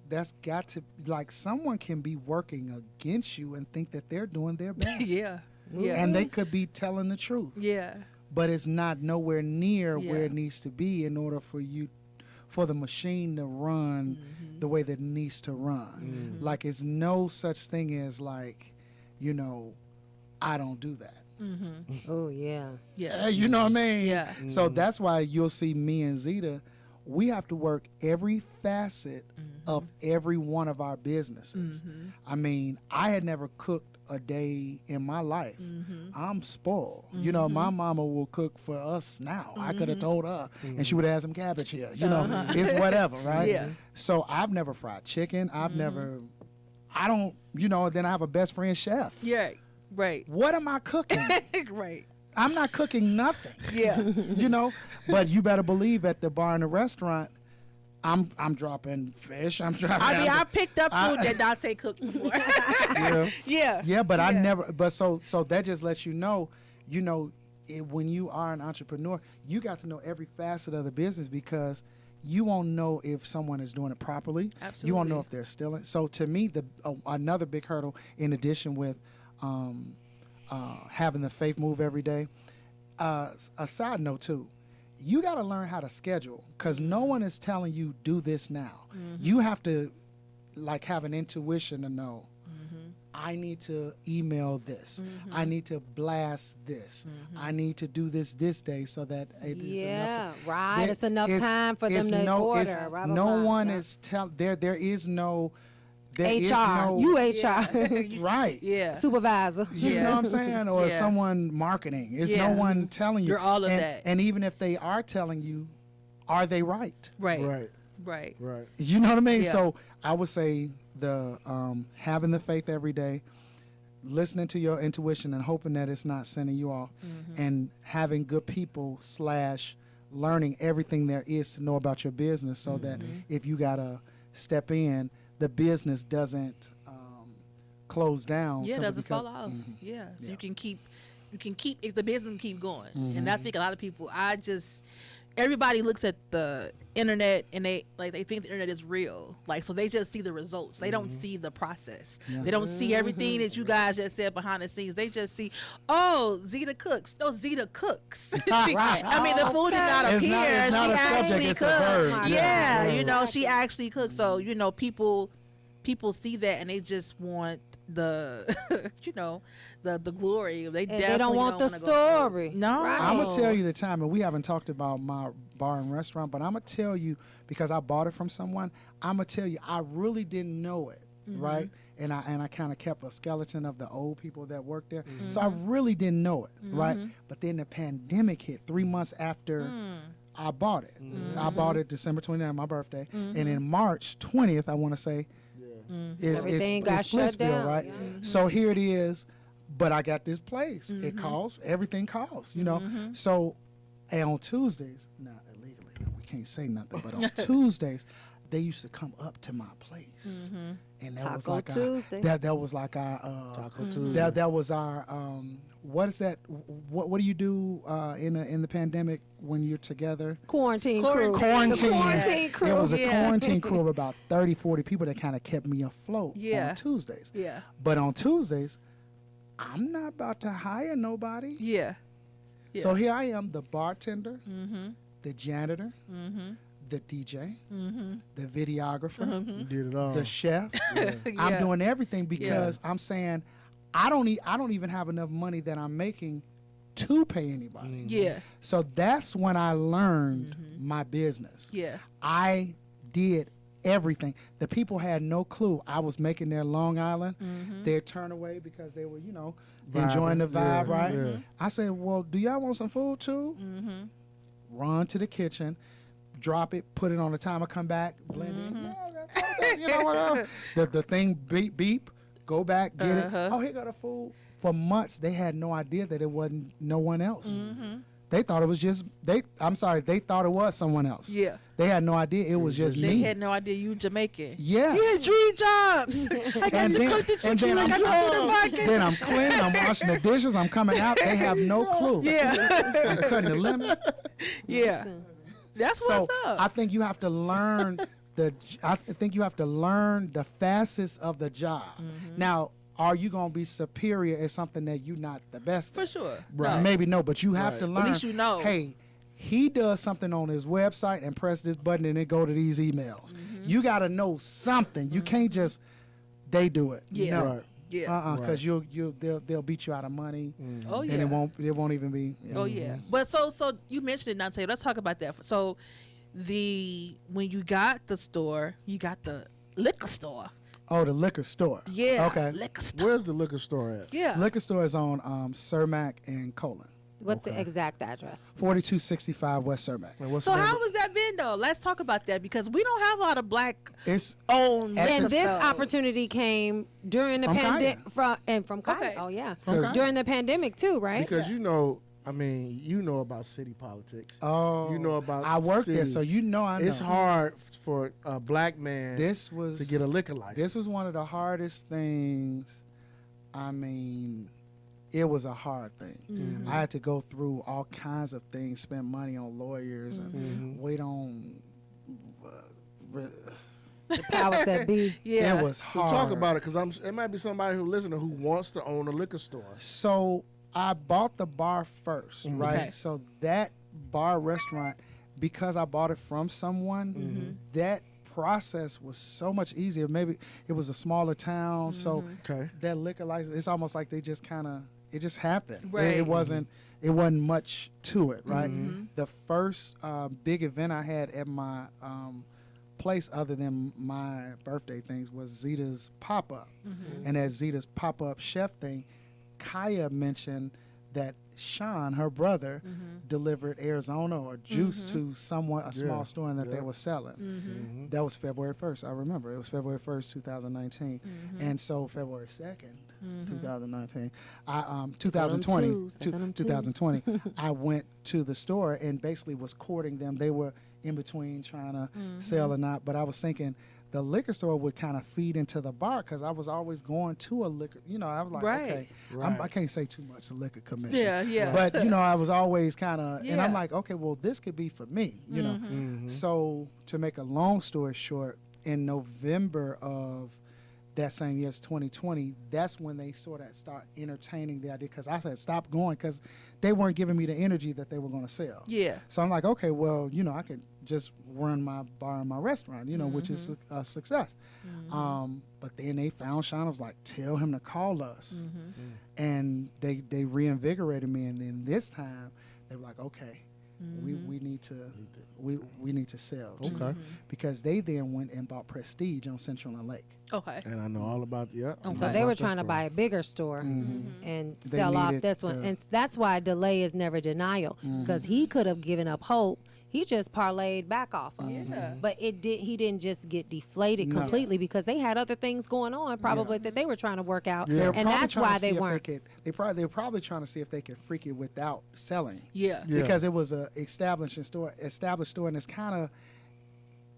got to, like, someone can be working against you and think that they're doing their best. Yeah. Yeah. And they could be telling the truth. Yeah. But it's not nowhere near Yeah. where it needs to be in order for the machine to run the way that it needs to run. Like, it's no such thing as like, I don't do that. Oh yeah. Yeah. You know what I mean? Yeah. So that's why you'll see me and Zita, we have to work every facet of every one of our businesses. I mean, I had never cooked a day in my life. I'm spoiled. You know, my mama will cook for us now. I could have told her, and she would have had some cabbage here. You know, it's whatever, right? Yeah. So I've never fried chicken. I don't, you know, then I have a best friend chef. Yeah. Right. What am I cooking? Right. I'm not cooking nothing. Yeah. You know, but you better believe at the bar and the restaurant, I'm dropping fish. I'm dropping. I mean, I picked up food that Dante cooked before. Yeah. But I never. But so that just lets you know, when you are an entrepreneur, you got to know every facet of the business, because you won't know if someone is doing it properly. Absolutely. You won't know if they're stealing. So to me, another big hurdle, in addition with having the faith move every day. A side note too, you got to learn how to schedule, because no one is telling you do this now. You have to like have an intuition to know. I need to email this. I need to blast this. I need to do this day so that it is enough. Right. It's enough time for them to order. Blah, blah, no blah. one is there. There is no. There is HR. no, You HR. right. Yeah. Supervisor. You know what I'm saying? Or Yeah. someone marketing. It's Yeah. no one telling you. You're all of and, that. And even if they are telling you, are they right? Right. Right. Right. Right. You know what I mean? Yeah. So I would say having the faith every day, listening to your intuition and hoping that it's not sending you off, and having good people / learning everything there is to know about your business, so that if you gotta step in, the business doesn't close down. Yeah, it simply doesn't because- fall off. Yeah. So Yeah. you can keep if the business keep going. And I think a lot of people, everybody looks at the internet and they think the internet is real. Like, so they just see the results. They don't see the process. Yeah. They don't see everything that you guys just said behind the scenes. They just see, oh, Zita cooks. No, Zita cooks. I mean, the food did not It's appear. not- it's not She a subject, actually it's a cooked. verb. Yeah, Yeah. you know, she actually cooked. So, you know, people see that and they just want the the glory. They definitely they don't want the wanna go through. story. No. Right. I'm gonna tell you the time, and we haven't talked about my bar and restaurant, but I'm gonna tell you, because I bought it from someone. I'm gonna tell you, I really didn't know it, right? And I kind of kept a skeleton of the old people that worked there, so I really didn't know it, right? But then the pandemic hit 3 months after I bought it. I bought it December 29th, my birthday, and in March 20th, I want to say, is Everything got shut Splitsville, down, right? yeah. So here it is, but I got this place. It costs, everything costs, you know. So, and on Tuesdays, not illegally, we can't say nothing, but on Tuesdays, they used to come up to my place, and that was Taco like Tuesday. that was like our Taco Tuesday. that was our what is that? What do you do in the pandemic when you're together? Quarantine crew. Quarantine. The quarantine crew. It was a Yeah. quarantine crew of about 30, 40 people that kind of kept me afloat Yeah. on Tuesdays. Yeah. But on Tuesdays, I'm not about to hire nobody. Yeah. So here I am, the bartender, the janitor, the DJ, the videographer, You did it all. the chef. Yeah. I'm doing everything because I'm saying I don't even have enough money that I'm making to pay anybody. Yeah. So that's when I learned my business. Yeah. I did everything. The people had no clue I was making their Long Island. They'd turn away because they were, enjoying the vibe, Yeah, right? yeah. I said, well, do y'all want some food too? Run to the kitchen, drop it, put it on the timer, come back, blend it. You know what? The thing beep, beep, go back, get it. Oh, here got the food. For months, they had no idea that it wasn't no one else. They thought it was just they thought it was someone else. Yeah. They had no idea it was just They me. had no idea you Jamaican. Yeah. You had 3 jobs. I got And to then- cook the and chicken. then I got to do the market. Then I'm cleaning, I'm washing the dishes, I'm coming out. They have no clue. Yeah. I'm cutting the lemon. Yeah. That's So what's up. I think you have to learn the facets of the job. Now, are you gonna be superior at something that you're not the best For at? sure. Right. No. Maybe no, but you have Right. to At learn. least you know. Hey, he does something on his website and press this button and it go to these emails. You got to know something. You can't just they do it. Yeah. No. Right. Yeah. Because they'll beat you out of money. Oh, yeah. And it won't even be. Oh yeah, but so you mentioned it, Dante. Let's talk about that. So, when you got the store, you got the liquor store. Oh, the liquor store. Yeah. Okay. Liquor store. Where's the liquor store at? Yeah. Liquor store is on Cermak and Colon. What's the Okay. exact address? 4265 West Cermak. And what's So the name how of- has that been though? Let's talk about that because we don't have a lot of black It's owned At And liquor this stores. opportunity came during the From pandemic Kaya. from Kaya. Okay. Oh yeah. Because- During the pandemic too, right? Because you know, I mean, you know about city politics. oh, You know about I worked there, city. so you know I know. It's hard for a black man This was to get a liquor license. This was one of the hardest things. I mean, it was a hard thing. Mm-hmm. I had to go through all kinds of things, spend money on lawyers, Mm-hmm. and wait on. The powers that be. Yeah. It was So hard. talk about it, because it might be somebody who listening who wants to own a liquor store. So I bought the bar first, right? Okay. So that bar restaurant, because I bought it from someone, that process was so much easier. Maybe it was a smaller town, so Okay. that liquor license, it's almost like they just kind of, it just happened. Right. It wasn't much to it, right? The first big event I had at my place, other than my birthday things, was Zita's pop-up. And at Zita's pop-up chef thing, Kaya mentioned that Sean, her brother, delivered Arizona or juice to someone, a small Yeah. store that they Yeah. were selling. That was February 1st. I remember. It was February 1st, 2019. And so February 2nd, 2019, 2020, Them twos. 2020, I went to the store and basically was courting them. They were in between trying to sell or not, but I was thinking the liquor store would kind of feed into the bar because I was always going to a liquor. You know, I was like, Right. okay, Right. I can't say too much. The liquor commission. Yeah, yeah. But you know, I was always kind of, and I'm Yeah. like, okay, well, this could be for me. You know. Mm-hmm. So to make a long story short, in November of that same year, 2020, that's when they sort of start entertaining the idea. Because I said stop going because they weren't giving me the energy that they were going to sell. Yeah. So I'm like, okay, well, you know, I could just run my bar and my restaurant, you know, which is a success. But then they found Sean. I was like, tell him to call us. And they reinvigorated me. And then this time they were like, okay, we need to we need to sell. too. Okay. Because they then went and bought Prestige on Central and Lake. Okay. And I know all about So Okay. they were trying to buy a bigger store and sell off needed this one. the- And that's why delay is never denial. Because he could have given up hope. He just parlayed back off of it. Yeah. But he didn't just get deflated No. completely because they had other things going on probably that they were trying to work out. Yeah. They were And probably that's trying to why see they if weren't. they were probably trying to see if they could freak it without selling. Yeah. Yeah. Because it was a established store, and it's kind of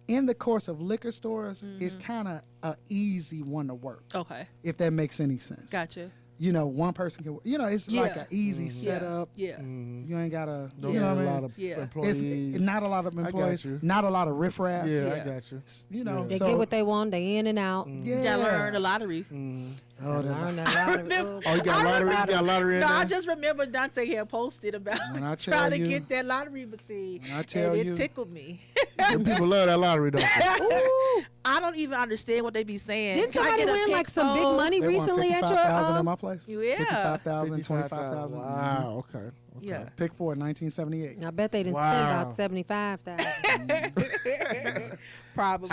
in the course of liquor stores, it's kind of a easy one to work, Okay. if that makes any sense. Gotcha. You know, one person can, you know, it's like Yeah. an easy setup. Yeah. You ain't gotta, Don't you know have what a I lot mean? of Yeah. employees. It's not a lot of got employees, you. not a lot of riffraff. Yeah, I Yeah. got you. You know, They so, get what they want. They in and out. yeah. You gotta learn the lottery. Oh, the- Learn that lottery. Oh, you got lottery? You got lottery in No, there? I just remember Dante had posted about When I trying to tell you- get that lottery machine, When I tell and you- it tickled me. Them people love that lottery, don't they? I don't even understand what they be saying. Didn't Can I somebody get a win like some big pencil? money They won recently at your 55,000 at my place. Yeah. 55,000, 25,000. Wow, okay. Yeah. Pick four, 1978. I bet they didn't spend Wow. about 75,000. Probably.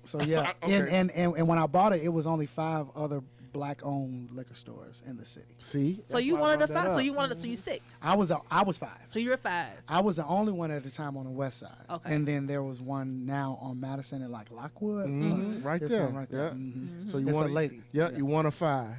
So yeah, Okay. and when I bought it, it was only 5 other black-owned liquor stores in the city. See? so That's you why I wanted a brought that 5. So up. you wanted. So you 6. I was 5. So you're 5. I was the only one at the time on the west side. Okay. And then there was one now on Madison and like Lockwood. Mhm, right This there. one right there. Yeah. Mhm. So you It's a want lady. Yeah, you want a 5.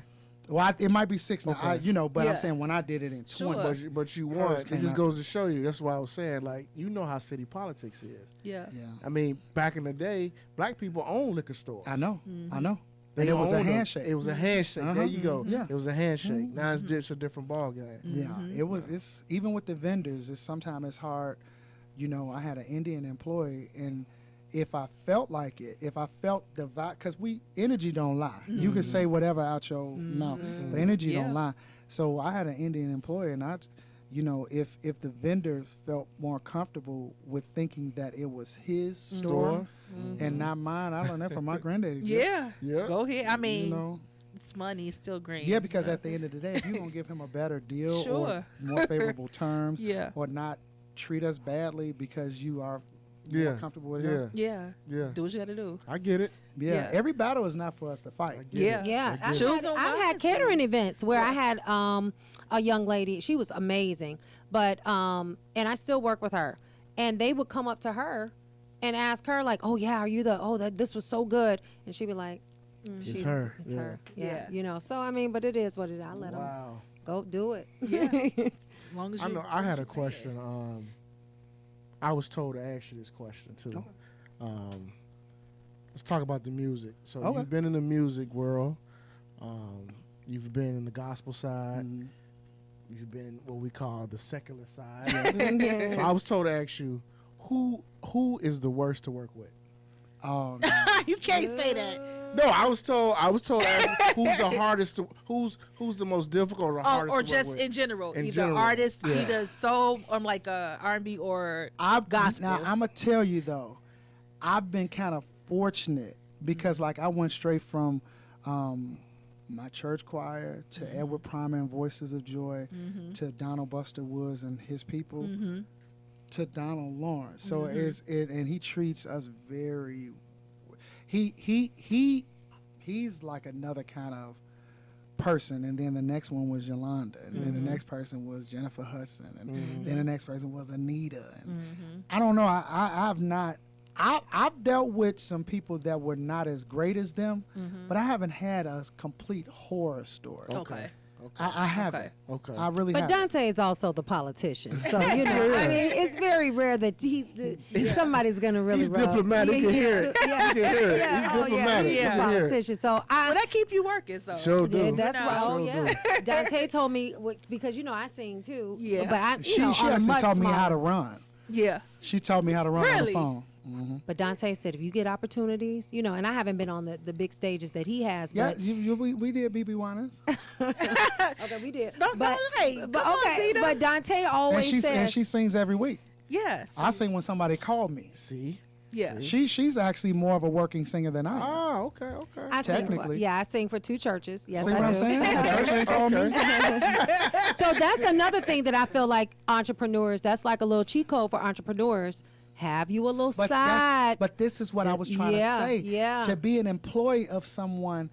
Well, it might be 6 now. Okay. But Yeah. I'm saying when I did it in 20. Sure. But you Hers want. It came just out. goes to show you. That's why I was saying, like, you know how city politics is. Yeah. Yeah. I mean, back in the day, black people owned liquor stores. I know. I know. They And it was a owned them. handshake. It was a handshake. There you go. Yeah. It was a handshake. Now it's a different ball game. Yeah, it's even with the vendors. It's sometimes it's hard. You know, I had an Indian employee, and if I felt like it, if I felt the vibe, because energy don't lie. You can say whatever out your mouth, but energy Yeah. don't lie. So I had an Indian employee, and if the vendor felt more comfortable with thinking that it was his store and not mine, I learned that from my granddaddy. Just, Yeah. Yeah. Go ahead. I you mean, know. it's money. It's still green. Yeah, because So- at the end of the day, if you don't give him a better deal Sure. or more favorable terms, Yeah. or not treat us badly because you are more comfortable with him. Yeah. Yeah. Do what you got to do. I get it. Yeah. Every battle is not for us to fight. Yeah. Yeah, I get it. I've had catering events where I had a young lady. She was amazing, but and I still work with her. And they would come up to her and ask her like, "Oh yeah, are you this was so good?" And she'd be like, It's her. It's her. Yeah. You know. So I mean, but it is what it is. I let them Wow. go do it. Yeah. As long as I you. know. I had a question. I was told to ask you this question too. Let's talk about the music. So you've been in the music world. You've been in the gospel side. Mhm. You've been what we call the secular side. So I was told to ask you, who is the worst to work with? Oh, no. You can't say that. No, I was told to ask who's the hardest to who's the most difficult or hardest Or to work just with? in general, In either general, artist, yeah. either soul, like R&B or gospel. Now I'm gonna tell you though, I've been kind of fortunate because like I went straight from my church choir to Edward Primer and Voices of Joy to Donald Buster Woods and his people to Donald Lawrence. So and he treats us very. He's like another kind of person, and then the next one was Yolanda, and then the next person was Jennifer Hudson, and then the next person was Anita. And I don't know. I've dealt with some people that were not as great as them, but I haven't had a complete horror story. Okay. I haven't. Okay. I really But haven't. Dante is also the politician, so you know. I mean, it's very rare that somebody's gonna really. He's diplomatic. You can hear it. Yeah. You can hear it. Yeah, He's oh, diplomatic. Yeah, You he's a can hear it. politician. So Well, that keep you working, so. Sure do. yeah, that's No. right. Oh Sure yeah. Dante told me because I sing too. Yeah. But I, She on a actually much taught me how to smaller- run. Yeah. She taught me how to run on the Really? phone. But Dante said if you get opportunities, and I haven't been on the big stages that he has. Yeah, But, we did BB Winans. okay, we did. Don't but, hey, but come on, okay, Zita. but Dante always and says. she sings every week. Yes. I sing when somebody called me. See? Yeah. She's actually more of a working singer than I am. Oh, okay. I sing for, technically. I sing for 2 churches. Yes, See I what I'm do. saying? The church ain't called me. So that's another thing that I feel like entrepreneurs, that's like a little cheat code for entrepreneurs. Have you a little side. But this is what I was trying to say. Yeah. To be an employee of someone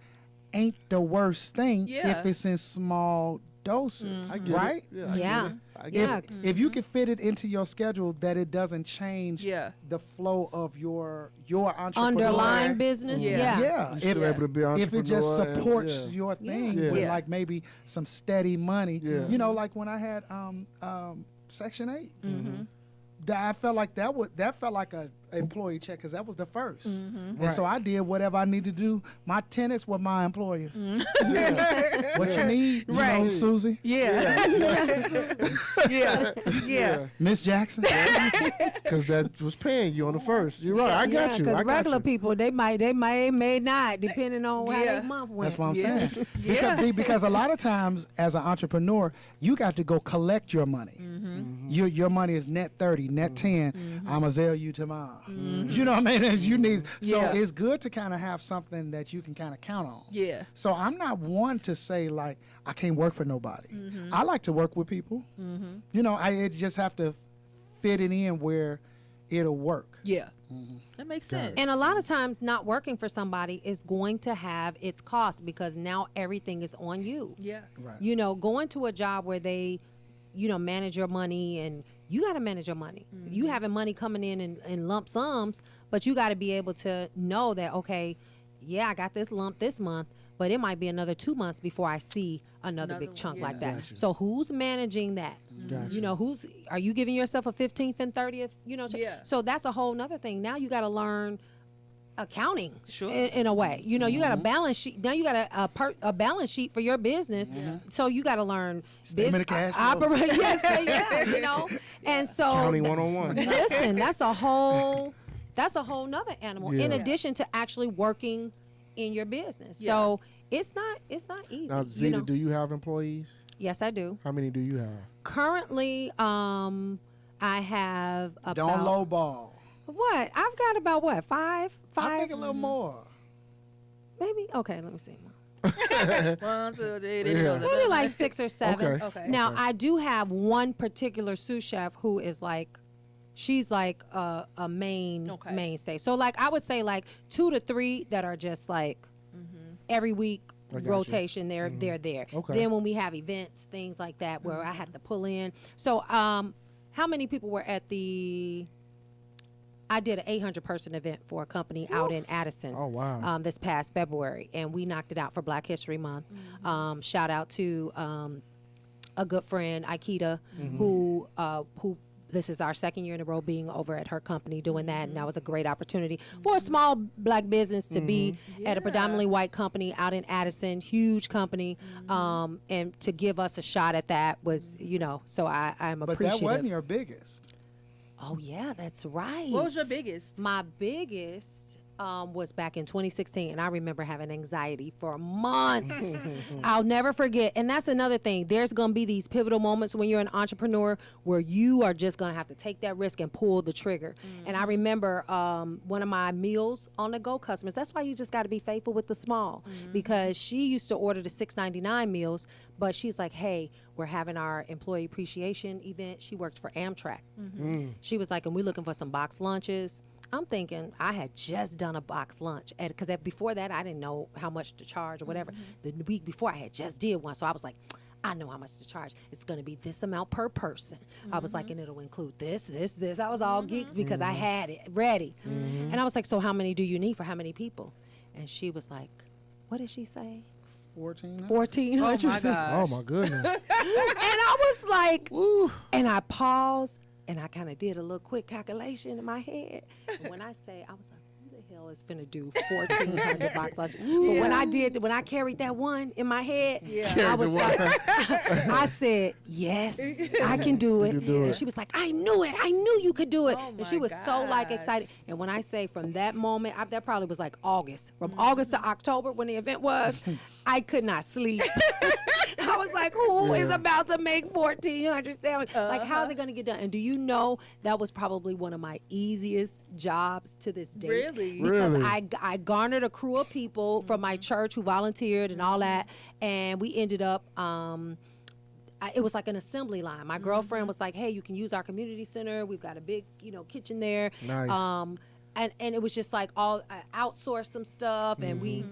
ain't the worst thing Yeah. if it's in small doses, I get right? it. Yeah. I Yeah. Get it. I get Yeah. it. If you can fit it into your schedule, that it doesn't change Yeah. the flow of your entrepreneur. Underlying business. Yeah. Yeah. Yeah, You're still able to be an if it just entrepreneur and- supports yeah. your thing Yeah. with Yeah. like maybe some steady money, Yeah. like when I had Section 8, I felt like that felt like a employee check because that was the first, and so I did whatever I needed to do. My tenants were my employers. What you need, you Right. know, Susie, Yeah. Yeah. Miss Jackson. Because that was paying you on the first. You're right. I got you. Because I got regular you. people, they may not, depending on how Yeah. their month went. That's what I'm Yeah. saying. Yeah. Because a lot of times as an entrepreneur, you got to go collect your money. Your money is net 30, net 10. I'm going to sell you tomorrow. You know what I mean? You need. So Yeah. it's good to kind of have something that you can kind of count on. Yeah. So I'm not one to say like I can't work for nobody. I like to work with people. I just have to fit it in where it'll work. Yeah. That makes sense. And a lot of times, not working for somebody is going to have its cost because now everything is on you. yeah. Right. Going to a job where they, manage your money and you got to manage your money. You having money coming in lump sums, but you got to be able to know that, okay, yeah, I got this lump this month, but it might be another 2 months before I see another big Another chunk one, like yeah. that. Gotcha. So who's managing that? Gotcha. Are you giving yourself a 15th and 30th? Yeah. So that's a whole nother thing. Now you got to learn accounting Sure. in a way. You got a balance sheet. Now you got a balance sheet for your business. So you got to learn Statement of cash flow. yes, And so Counting 101. listen, that's a whole nother animal in Yeah. addition to actually working in your business. Yeah. So it's not easy. Now, Zita, do you have employees? Yes, I do. How many do you have? Currently, I have about Don't lowball. what? I've got about what? Five, I think a little more. maybe. Okay, let me see. 1, 2, 3, Yeah. Maybe like 6 or 7. Okay. Okay. Now Okay. I do have one particular sous chef who is like She's like a Okay. mainstay. So like I would say like 2 to 3 that are just like every week I got you. rotation. They're there. Okay. Then when we have events, things like that, where I have to pull in. So how many people were at the? I did an 800 person event for a company out in Addison. Oh, wow. This past February, and we knocked it out for Black History Month. Shout out to a good friend, Aikita, who this is our second year in a row being over at her company doing that, and that was a great opportunity for a small Black business to be at a predominantly white company out in Addison, huge company, and to give us a shot at that was, so I'm But appreciative. that wasn't your biggest. Oh yeah, that's right. What was your biggest? My biggest was back in 2016, and I remember having anxiety for months. I'll never forget. And that's another thing. There's going to be these pivotal moments when you're an entrepreneur where you are just going to have to take that risk and pull the trigger. And I remember one of my meals on the go customers. That's why you just got to be faithful with the small, because she used to order the $6.99 meals, but she's like, hey, we're having our employee appreciation event. She worked for Amtrak. She was like, and we're looking for some box lunches. I'm thinking I had just done a box lunch, because before that I didn't know how much to charge or whatever. The week before I had just did one, so I was like, I know how much to charge. It's going to be this amount per person. I was like, and it'll include this. I was all geeked because I had it ready. And I was like, so how many do you need for how many people? And she was like, what did she say? 14. 1,400. Oh my gosh. Oh, my goodness. And I was like, Woo. and I paused and I kind of did a little quick calculation in my head. And when I say, I was like, who the hell is finna do 1,400 box lunches? But when I carried that one in my head, I was like, I said, yes, I can do it. You can do And it. she was like, I knew it. I knew you could do it. Oh And she my was so like gosh. excited. And when I say from that moment, that probably was like August. From August to October when the event was, I could not sleep. I was like, who is about to make 1,400 sandwiches? Like, how's it going to get done? And do you know that was probably one of my easiest jobs to this day? Really? Because Really? I garnered a crew of people from my church who volunteered and all that. And we ended up, it was like an assembly line. My girlfriend was like, hey, you can use our community center. We've got a big, kitchen there. Nice. And it was just like I outsourced some stuff, and we,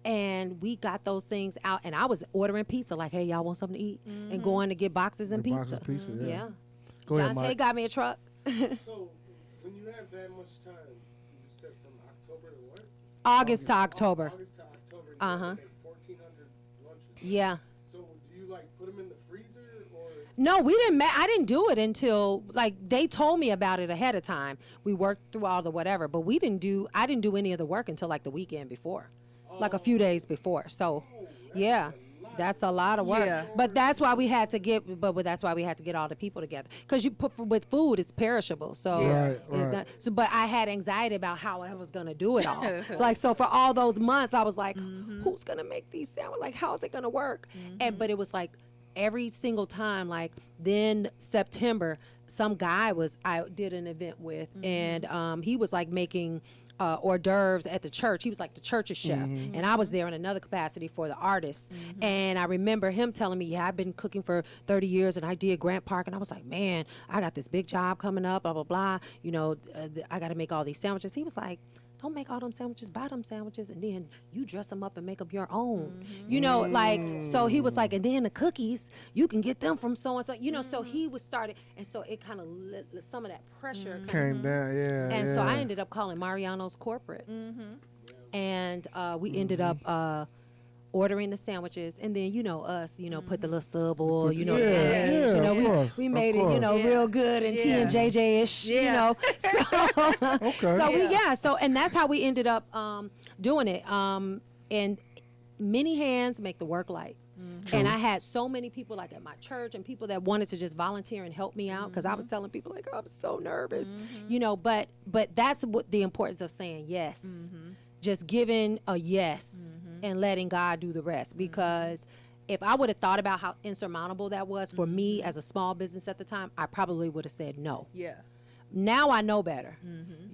and we got those things out, and I was ordering pizza, like, hey, y'all want something to eat? And going to get boxes and The pizza. boxes of pizza, yeah. Go ahead, Dante Mike. got me a truck. So, when you have that much time, you said from October to what? August to October. August to October, you Uh-huh. make 1,400 lunches. Yeah. So, do you like put them in the freezer or? No, we didn't. I didn't do it until like they told me about it ahead of time. We worked through all the whatever, but I didn't do any of the work until like the weekend before, like a few days before. So, yeah. That's a lot of work, Yeah. but that's why we had to get. But that's why we had to get all the people together, because you put with food, it's perishable. So, Right, it's right. not. So, but I had anxiety about how I was gonna do it all. So for all those months, I was like, who's gonna make these sandwiches? Like, how is it gonna work? But it was like every single time. Like then September, some guy I did an event with, and he was like making hors d'oeuvres at the church. He was like the church's chef, and I was there in another capacity for the artists. And I remember him telling me, yeah, I've been cooking for 30 years and I did Grant Park. And I was like, man, I got this big job coming up, blah, blah, blah. I got to make all these sandwiches. He was like, don't make all them sandwiches, buy them sandwiches, and then you dress them up and make them your own. So he was like, and then the cookies, you can get them from so-and-so. So he was started, and so it kind of lit some of that pressure Came down, yeah. and yeah. so I ended up calling Mariano's corporate. And we ended up ordering the sandwiches. And then, us, put the little sub oil, Yeah, of course, we of made it, course. real good and T and JJ-ish, So, Okay. and that's how we ended up doing it. And many hands make the work light. And I had so many people like at my church and people that wanted to just volunteer and help me out, because I was telling people like, oh, I'm so nervous, but that's what the importance of saying yes, just giving a yes and letting God do the rest. Because if I would have thought about how insurmountable that was for me as a small business at the time, I probably would have said no. Yeah. Now I know better.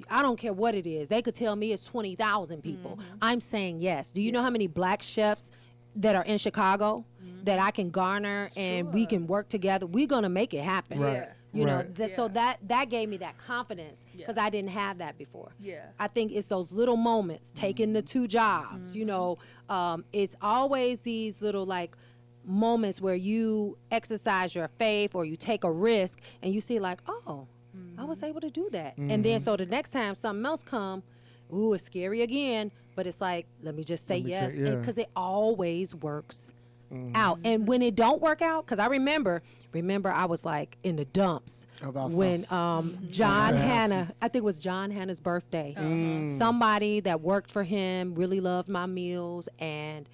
I don't care what it is. They could tell me it's 20,000 people. I'm saying yes. Do you know how many black chefs that are in Chicago that I can garner and we Sure. can work together, we're gonna make it happen. Right. Yeah. You know, Right. so Yeah. that gave me that confidence because Yeah. I didn't have that before. Yeah. I think it's those little moments, taking the 2 jobs, you know, it's always these little like moments where you exercise your faith or you take a risk and you see like, oh, I was able to do that. And then so the next time something else come, ooh, it's scary again, but it's like, let me just say Let me yes. say- yeah. Because it always works out. And when it don't work out, because I remember I was like in the dumps About when John Hannah, I think it was John Hannah's birthday. Somebody that worked for him really loved my meals, and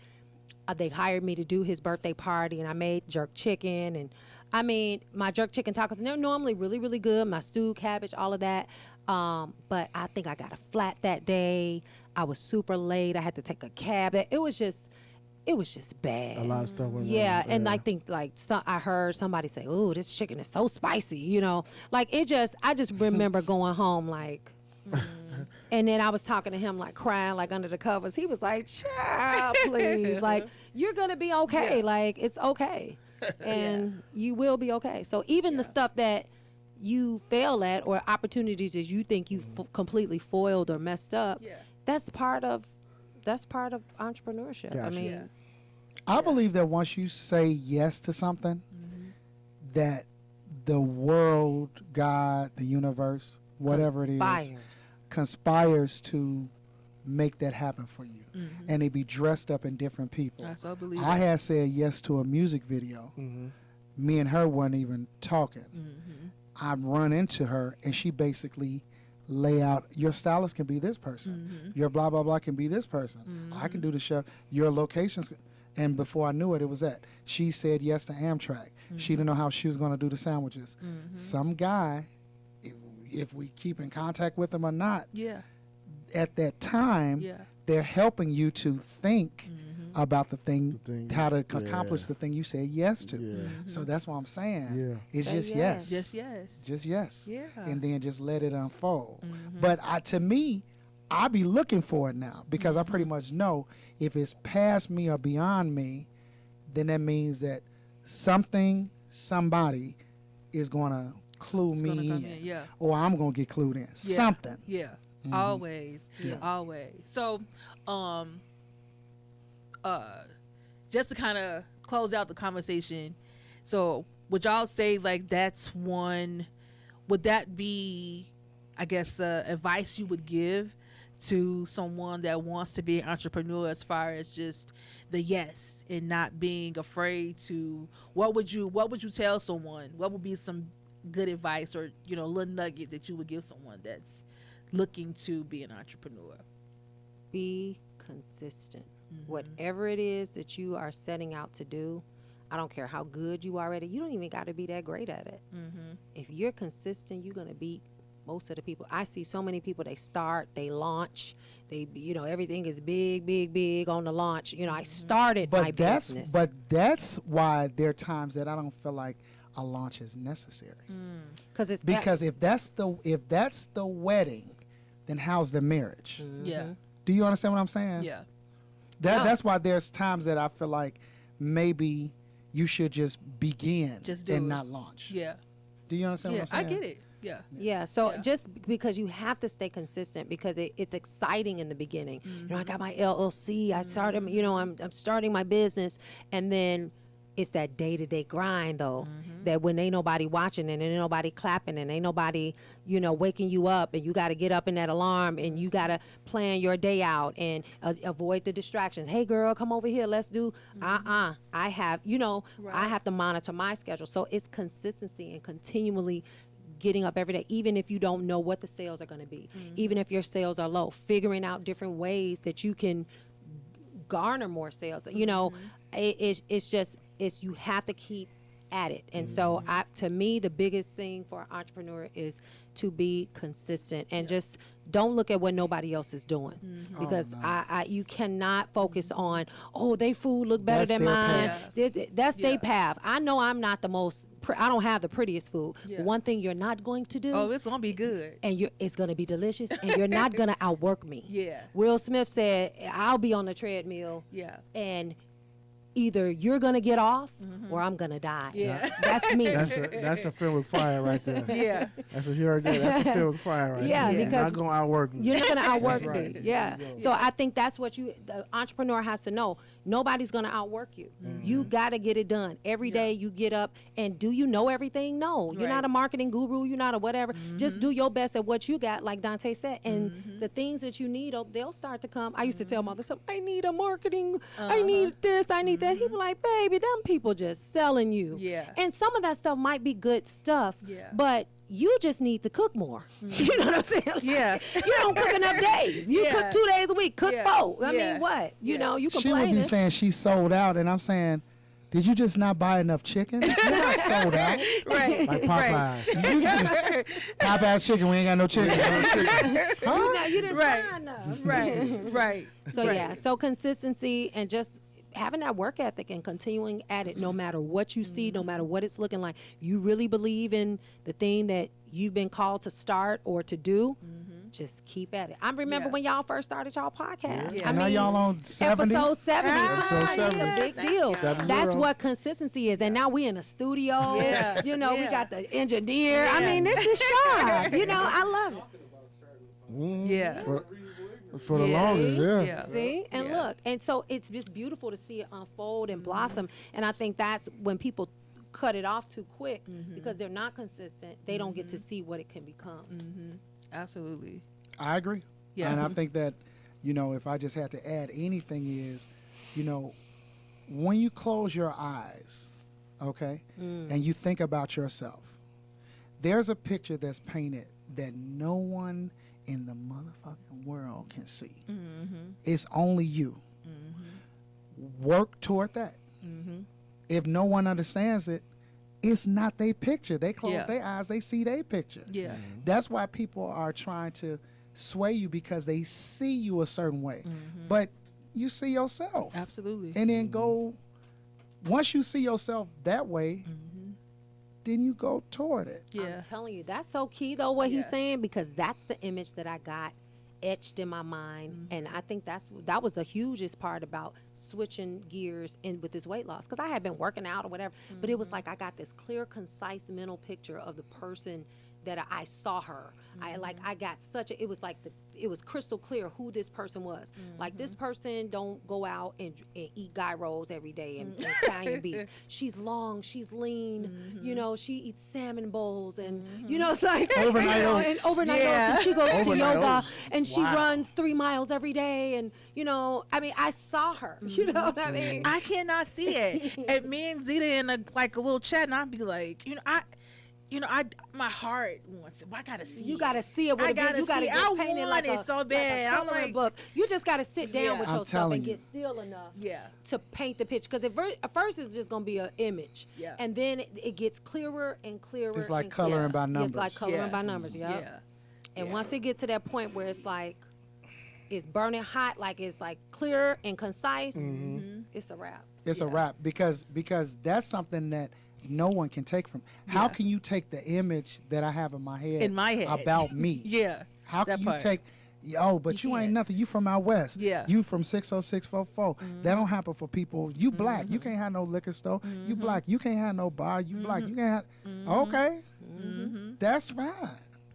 they hired me to do his birthday party, and I made jerk chicken. And I mean, my jerk chicken tacos, and they're normally really, really good. My stewed cabbage, all of that. But I think I got a flat that day. I was super late. I had to take a cab. It was just bad. A lot of stuff went Yeah, wrong. and I think like I heard somebody say, "Oh, this chicken is so spicy," you know. Like I just remember going home like, and then I was talking to him like crying like under the covers. He was like, "Child, please, like you're gonna be okay. Yeah. Like it's okay, and you will be okay." So even the stuff that you fail at or opportunities that you think you completely foiled or messed up, Yeah. that's part of entrepreneurship. I Gotcha. mean, Yeah. I believe that once you say yes to something, that the world, God, the universe, whatever it is, conspires to make that happen for you. And they be dressed up in different people. I so believe I that. had said yes to a music video. Me and her weren't even talking. I run into her and she basically lay out, your stylist can be this person. Your blah, blah, blah can be this person. I can do the show. Your locations. And before I knew it, it was that. She said yes to Amtrak. She didn't know how she was going to do the sandwiches. Some guy, if we keep in contact with him or not, Yeah. at that time, Yeah. they're helping you to think about the thing, thing, how to yeah. accomplish the thing you said yes to. Yeah. So that's what I'm saying. Yeah. It's Say just yes. yes. Just yes. Just yes. Yeah. And then just let it unfold. But to me, I be looking for it now because I pretty much know if it's past me or beyond me, then that means that somebody is going to clue It's me gonna come in. in, yeah. Or I'm going to get clued in. Yeah. Something. Yeah. Always. Yeah. Always. So, just to kind of close out the conversation, so would y'all say like that's one? Would that be, I guess, the advice you would give to someone that wants to be an entrepreneur, as far as just the yes and not being afraid to? What would you tell someone? What would be some good advice or little nugget that you would give someone that's looking to be an entrepreneur? be consistent. Whatever it is that you are setting out to do, I don't care how good you are at it. You don't even got to be that great at it. If you're consistent, you're going to beat most of the people. I see so many people, they start, they launch, everything is big, big, big on the launch. I started my business. But that's why there are times that I don't feel like a launch is necessary. Because if that's the wedding, then how's the marriage? Yeah. Do you understand what I'm saying? Yeah. No. That's why there's times that I feel like maybe you should just begin Just do and it. not launch. Yeah. Do you understand Yeah. what I'm I saying? get it. Yeah. Yeah, so Yeah. just because you have to stay consistent because it's exciting in the beginning. I got my LLC. I started, I'm starting my business, and then it's that day-to-day grind though. That when ain't nobody watching and ain't nobody clapping and ain't nobody, waking you up, and you got to get up in that alarm and you got to plan your day out and avoid the distractions. Hey girl, come over here. Let's do. I have, I have to monitor my schedule. So it's consistency and continually getting up every day, even if you don't know what the sales are going to be, even if your sales are low, figuring out different ways that you can garner more sales. It's you have to keep at it. And so to me, the biggest thing for an entrepreneur is to be consistent and just don't look at what nobody else is doing, because you cannot focus on, they food look better That's than their mine. That's their Yeah. path. I know I'm not the most I don't have the prettiest food. Yeah. One thing you're not going to do, Oh, it's gonna be good. and it's going to be delicious, and you're not going to outwork me. Yeah. Will Smith said, I'll be on the treadmill, Yeah. and either you're gonna get off or I'm gonna die. Yeah. That's me. That's a fill with fire right there. Yeah. That's what you heard there. That's a fill with fire right Yeah, there. because You're not gonna outwork me. You're not gonna outwork That's right. me. Yeah. There you go. So I think that's what the entrepreneur has to know. Nobody's gonna outwork you. You gotta get it done. Every day you get up and do you know everything? No. You're not Right. a marketing guru, you're not a whatever. Just do your best at what you got, like Dante said. And the things that you need, they'll start to come. I used to tell mother, I need a marketing, I need this, I need that. He was like, baby, them people just selling you. Yeah. And some of that stuff might be good stuff, Yeah. but you just need to cook more. You know what I'm saying? Like, Yeah. you don't cook enough days. You Yeah. cook 2 days a week. Cook Yeah. 4. I Yeah. mean, what? You Yeah. know, you She would complaining. be saying she's sold out, and I'm saying, did you just not buy enough chicken? You're not sold out. Right. Like Popeyes. Popeye's chicken, we ain't got no chicken. You didn't Right. find enough. Right. Right. So Right. yeah, so consistency and just having that work ethic and continuing at it no matter what you see, no matter what it's looking like. If you really believe in the thing that you've been called to start or to do, just keep at it. I remember Yeah. when y'all first started y'all podcast. Yeah. I Now mean, y'all on 70? Episode 70. Episode It's 70. a big deal. 70. That's what consistency is. And now we in a studio. Yeah. You know, we Yeah. got the engineer. I Yeah. mean, this is sharp. You know, I love it. Yeah. For the longest, yeah. Yeah. See? And Yeah. look. And so it's just beautiful to see it unfold and blossom. And I think that's when people cut it off too quick because they're not consistent. They don't get to see what it can become. Absolutely. I agree. Yeah. And I think that, if I just had to add anything is, when you close your eyes, okay, and you think about yourself, there's a picture that's painted that no one in the motherfucking world can see. It's only you. Work toward that. If no one understands it, it's not their picture. They close Yeah. their eyes, they see their picture. Yeah. That's why people are trying to sway you because they see you a certain way. But you see yourself. Absolutely. And then once you see yourself that way, then you go toward it. Yeah. I'm telling you, that's so key though, what he's Yeah. saying, because that's the image that I got etched in my mind. And I think that was the hugest part about switching gears in with this weight loss. Because I had been working out or whatever, but it was like I got this clear, concise mental picture of the person that I saw her. I got it was like it was crystal clear who this person was. Like this person don't go out and eat guy rolls every day and Italian beefs. She's long, she's lean, she eats salmon bowls and it's like Overnight and oats. overnight Yeah. oats, and she goes to Overnight yoga oats. and she Wow. runs 3 miles every day and I saw her. You know what I mean? I cannot see it. And me and Zita in a little chat, and I'd be like, my heart wants it. But I gotta see. You it. gotta see it with I a gotta you gotta see get it. I painted want like it a, so like a bad. I'm coloring like, book. You just gotta sit down Yeah. with I'm yourself telling and you. get still enough yeah, to paint the picture. Because at first it's just gonna be an image, Yeah. and then it gets clearer and clearer. It's like and coloring clearer. by numbers. It's like coloring Yeah. by numbers. Yeah. yeah, And Yeah. once it gets to that point where it's like it's burning hot, like it's like clear and concise, it's a wrap. It's a Yeah. wrap because that's something that no one can take from. How Yeah. can you take the image that I have in my head, about me? yeah. How that can you part. take? But you ain't can't. nothing. You from out west. Yeah. You from 60644. That don't happen for people. You black. You can't have no liquor store. You black. You can't have no bar. You black. You can't have. Okay. That's fine.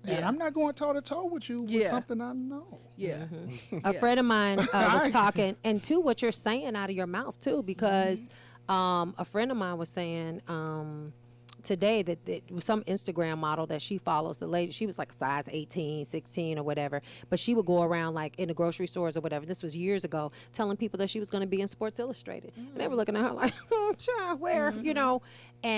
And Yeah. I'm not going toe to toe with you with Yeah. something I know. Yeah, A friend of mine was talking, and too, what you're saying out of your mouth too, because a friend of mine was saying today that some Instagram model that she follows, the lady, she was like a size 18, 16 or whatever, but she would go around like in the grocery stores or whatever. This was years ago, telling people that she was going to be in Sports Illustrated, and they were looking at her like, sure, where,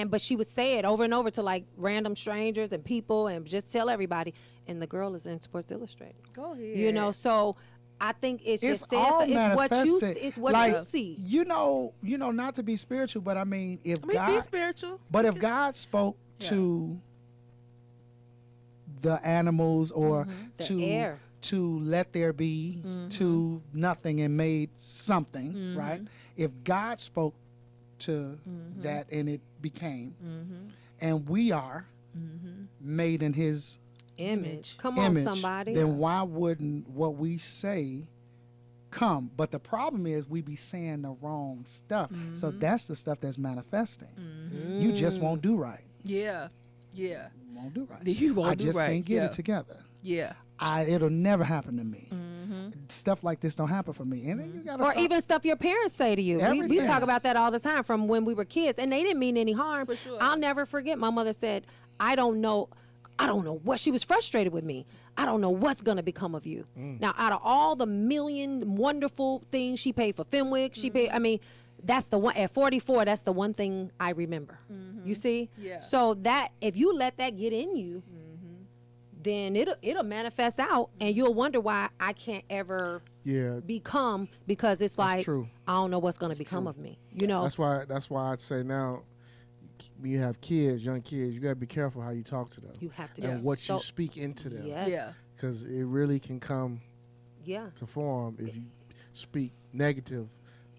but she would say it over and over to like random strangers and people, and just tell everybody. And the girl is in Sports Illustrated. go ahead. So I think it's It's just says all it's what you manifested. it's what Like, you see. Not to be spiritual, but I mean, if be God, spiritual. but if God spoke Yeah. to the animals or The to air. to let there be to nothing and made something, right? If God spoke to that and it became, and we are made in His Image. Come on, image, somebody. then why wouldn't what we say come. But the problem is we be saying the wrong stuff. So that's the stuff that's manifesting. You just won't do right. Yeah. You won't do right. You won't I do just right. can't get it together. Yeah. It'll never happen to me. Stuff like this don't happen for me. And then you gotta Or stop. even stuff your parents say to you. We Everything. talk about that all the time from when we were kids, and they didn't mean any harm. For sure. I'll never forget. My mother said, I don't know what. She was frustrated with me. I don't know what's going to become of you. Now, out of all the million wonderful things she paid for Fenwick, she paid, I mean, that's the one, at 44, that's the one thing I remember. You see? Yeah. So that, if you let that get in you, then it'll manifest out, and you'll wonder why I can't ever Yeah. become, because it's like, true. I don't know what's going to become of me. You know? That's why I'd say now, when you have kids, young kids, you gotta be careful how you talk to them You have to and be what so, you speak into them, Yes. Yeah. because it really can come Yeah. to form if you speak negative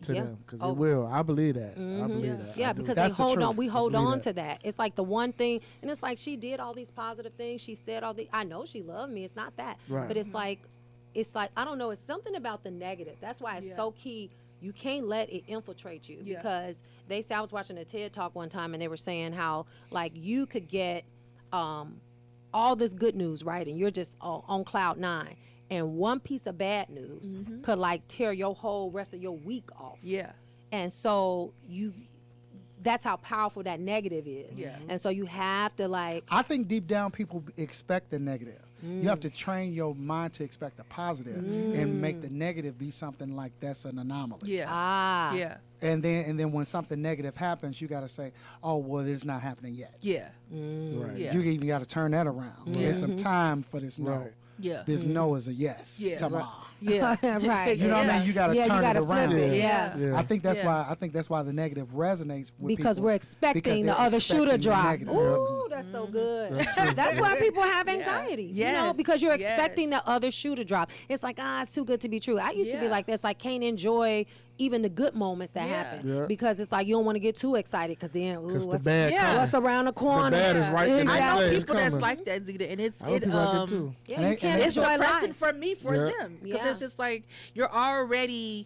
to Yeah. them, because Oh. it will. I believe that. I believe Yeah. that. Yeah, I do. because That's they the hold on. truth. We hold believe on that. to that. It's like the one thing, and it's like she did all these positive things. She said all the. I know she loved me. It's not that, Right. but it's like I don't know. It's something about the negative. That's why it's Yeah. so key. You can't let it infiltrate you, Yeah. because they say, I was watching a TED talk one time, and they were saying how like you could get all this good news, right, and you're just on cloud 9, and one piece of bad news could like tear your whole rest of your week off. Yeah. And so that's how powerful that negative is. Yeah. And so you have to like, I think deep down people expect the negative. You have to train your mind to expect the positive and make the negative be something like that's an anomaly. Yeah. Yeah. And then when something negative happens, you got to say, oh, well, it's not happening yet. Yeah. Right. Yeah. You even got to turn that around. There's some time for this no. Right. Yeah. This no is a yes. Yeah. tomorrow. Yeah. right. You know what I mean? You got to yeah, turn you gotta it around. flip it. Yeah. Yeah. Yeah. I think that's Yeah. why the negative resonates with Because people. we're expecting because the they're other shoe to expecting the drop. negative. Ooh, that's so good. That's why people have anxiety. You know, Yes. because you're Yes. expecting the other shoe to drop. It's like, it's too good to be true. I used to be Yeah. like this. I can't enjoy even the good moments that Yeah. happen, Yeah. because it's like you don't want to get too excited, because then Because the what's, bad Yeah. coming. what's around the corner? bad is right the next I know day. It's people that's coming. like that, Zita, and it's I know people like that too. Yeah, And you they- can't and it's enjoy depressing life. for me for Yeah. them, because Yeah. it's just like you already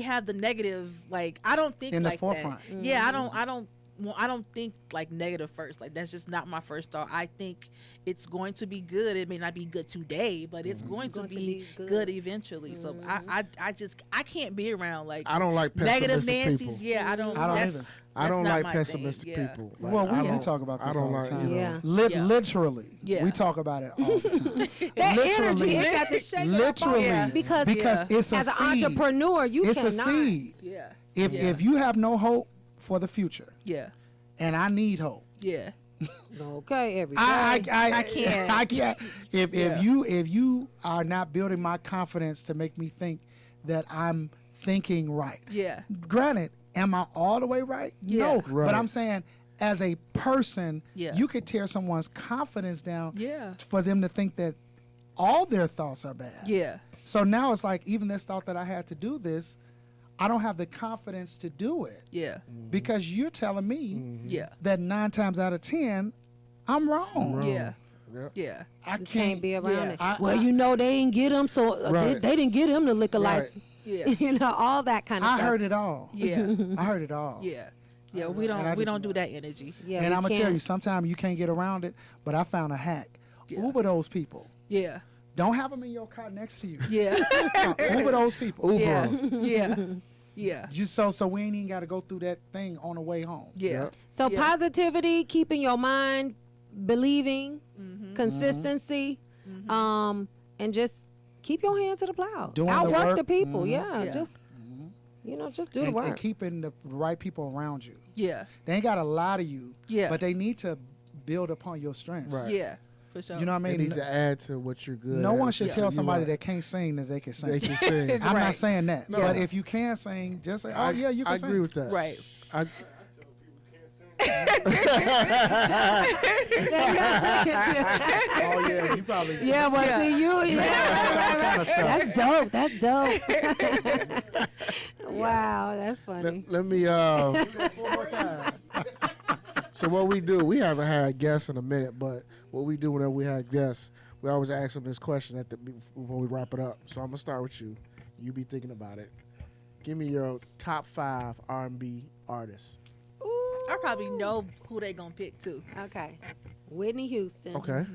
have the negative. Like I don't think In the like forefront. that. Yeah, I don't think like negative first. Like that's just not my first thought. I think it's going to be good. It may not be good today, but it's going to be good eventually. So I can't be around like I don't like negative pessimistic Nancy's. people. Yeah, I don't. I don't that's, I don't that's not like my pessimistic thing. Yeah. people. Like, Well, I we don't- talk about I this don't all the like, time. you know, Yeah. Yeah. Literally, Yeah. we talk about it all the time. That Literally. energy, it got to shake Literally, Yeah. because it's a as an seed. entrepreneur, you It's cannot. a seed. Yeah. If you have no hope for the future, Yeah. and I need hope, Yeah. Okay, every day. I can't. I can't. If Yeah. if you are not building my confidence to make me think that I'm thinking right. Yeah. Granted, am I all the way right? Yeah. No, Right. but I'm saying as a person, Yeah. you could tear someone's confidence down Yeah. for them to think that all their thoughts are bad. Yeah. So now it's like even this thought that I had to do this, I don't have the confidence to do it Yeah. because you're telling me Yeah. that 9 times out of 10, I'm wrong. Yeah. Yep. Yeah. I You can't be around Yeah. it. I- Well, you know they didn't get him, so Right. they didn't get him the liquor Right. license. Yeah. You know, all that kind of I stuff. heard it all. Yeah. I heard it all. Yeah. Yeah. We And I don't just- do that energy. Yeah, And we I'm gonna tell can't. you, sometimes you can't get around it. But I found a hack. Yeah. Uber those people. Yeah. Don't have them in your car next to you. Yeah. Uber those people. Uber. Yeah. Yeah. Yeah. Just so we ain't even got to go through that thing on the way home. Yeah. Yep. So Yeah. positivity, keeping your mind, believing, Mm-hmm. consistency, and just keep your hand to the plow. Doing the Outwork work. the people. Mhm. Yeah, Yeah. just just do the And work. keeping the right people around you. Yeah. They ain't got to lie to you. Yeah. But they need to build upon your strengths. Right. Yeah. For sure. You know what I They mean? need to add to what you're good No at. one should Yeah. tell You're somebody right. that can't sing that they can sing. They can sing. I'm Right. not saying that. No. But if you can sing, just say, oh, yeah, you can I sing. agree with that. Right. I, I tell people can't sing. Oh, yeah, you probably. Yeah, well, Yeah. see you. Yeah, All kind of stuff. that's dope. That's dope. Wow, that's funny. let me. One more time. So what we do, we haven't had guests in a minute, but what we do whenever we have guests, we always ask them this question before we wrap it up. So I'm gonna start with you. You be thinking about it. Give me your top 5 R&B artists. I probably know who they gonna pick too. Okay. Whitney Houston. Okay.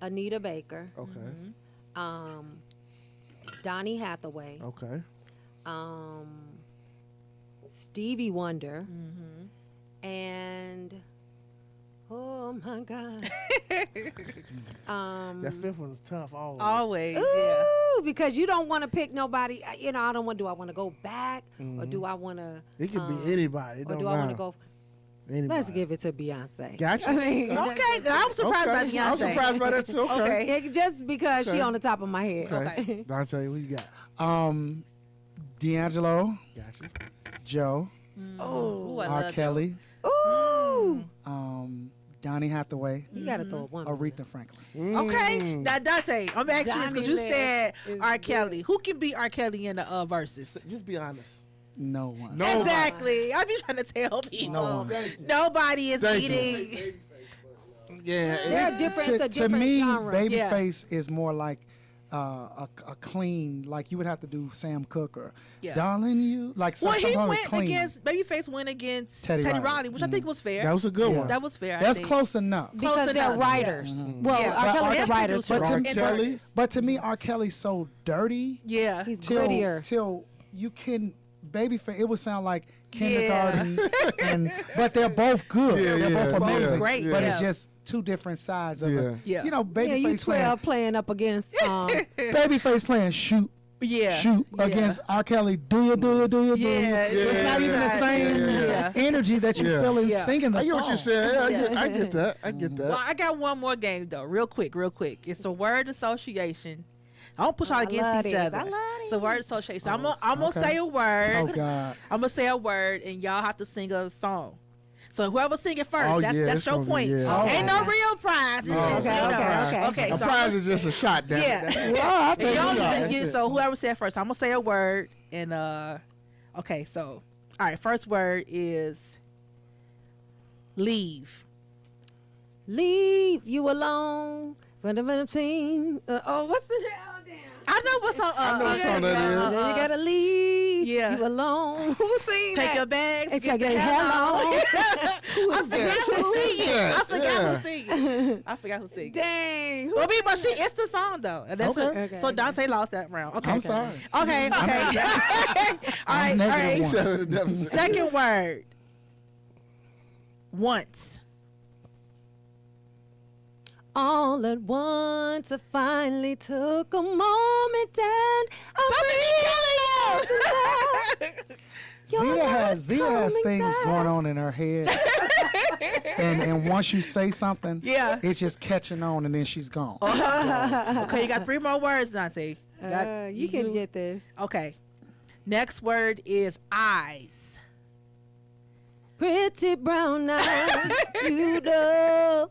Anita Baker. Okay. Donny Hathaway. Okay. Stevie Wonder. And oh my God. That fifth one is tough. Always, yeah. Ooh, because you don't want to pick nobody. You know, I don't want. Do I want to go back, or do I want to? It could be anybody. It Or don't do I want to matter. go? Anybody. Let's give it to Beyonce. Gotcha. I mean, Okay, I was surprised by Beyonce. I was surprised by that too. Okay. Okay. just because she Okay. on the top of my head. Okay. Dante, what you got? D'Angelo, Gotcha. Joe, Oh, I R. love Kelly, Ooh, Donny Hathaway, you gotta throw one. on Aretha Franklin. that. Okay, now Dante, I'm asking you this because you Johnny said is R. good. Kelly. Who can beat R. Kelly in the verses? Just be honest. No one. No. Exactly. I be trying to tell people. No one. Nobody is Thank you. beating. Yeah. They're different. It's a To different me, genre. Babyface is more like a clean. Like you would have to do Sam Cooke or Yeah. Darling You. Like Well, he something went clean. against Babyface went against Teddy Teddy Riley. Riley, which I think was fair. That was a good Yeah. one. That was fair. I That's think. close enough. because Close they're enough. writers. Well, Yeah. R. But Kelly's a R. writer Kelly- too. But to R. Kelly. But to me, R. Kelly's so dirty. Yeah. He's Till grittier. you can Babyface. It would sound like kindergarten, but they're both good. Yeah, they're yeah, both yeah. amazing. Great, But yeah. it's just two different sides of Yeah. it. Yeah. You know, Yeah, you Babyface 12 playing up against. Babyface playing shoot Yeah. yeah. against R. Kelly. Do you? Yeah, It's not even the same Yeah. energy that you Yeah. feel in Yeah. singing the I get song. what you said. I get that. I get that. Well, I got one more game though, real quick. It's a word association. I don't put y'all I against love each this. other. I love It's a word association. So I'm gonna okay. say a word. Oh God. I'm gonna say a word, and y'all have to sing a song. So whoever sing it first, Oh, that's yeah, that's it's your gonna be- point. yeah. Ain't no real prize. It's just, okay, you know. okay. Okay, A so prize is just a shot. Damn Yeah. it. Well, I'll take You Y'all only got do- it. you- so whoever said first, I'm gonna say a word, and okay. So all right, first word is leave. Leave you alone. What's the hell? Damn. I know what's on. I know what song that is. You gotta leave. Yeah. You alone. Who sing Take that? your bags. It's Get like the a hell hello. on. I forgot who singing. that? I forgot Yeah. who singing. I forgot who singing. Dang. Who- Well, but it's the song though. And that's Okay. it. Okay, So okay. Dante lost that round. Okay. I'm sorry. Okay. Okay. all right. All I'm negative right. one. 7 deficit. Second word. Once. All at once, I finally took a moment and Zita has things going on in her head, and once you say something, Yeah. it's just catching on, and then she's gone. Okay, you got 3 more words, Dante. you can get this. Okay. Next word is eyes. Pretty brown eyes, you know.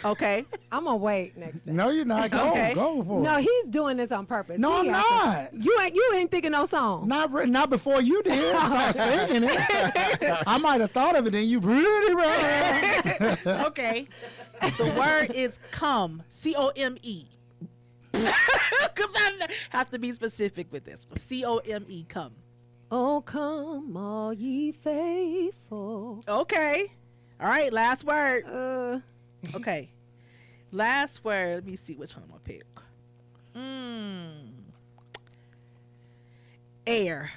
Okay. I'm gonna wait next time. No, you're not. Go, Okay. go for No, it. he's doing this on purpose. No, He I'm has to- not. You ain't thinking no song. Not before you did. Start singing it. I might have thought of it, and you really right. Okay. The word is come. COME. Because I have to be specific with this. But COME, come. Oh, come, all ye faithful. Okay. All right. Last word. Okay. Last word. Let me see which one I'm going to pick. Air.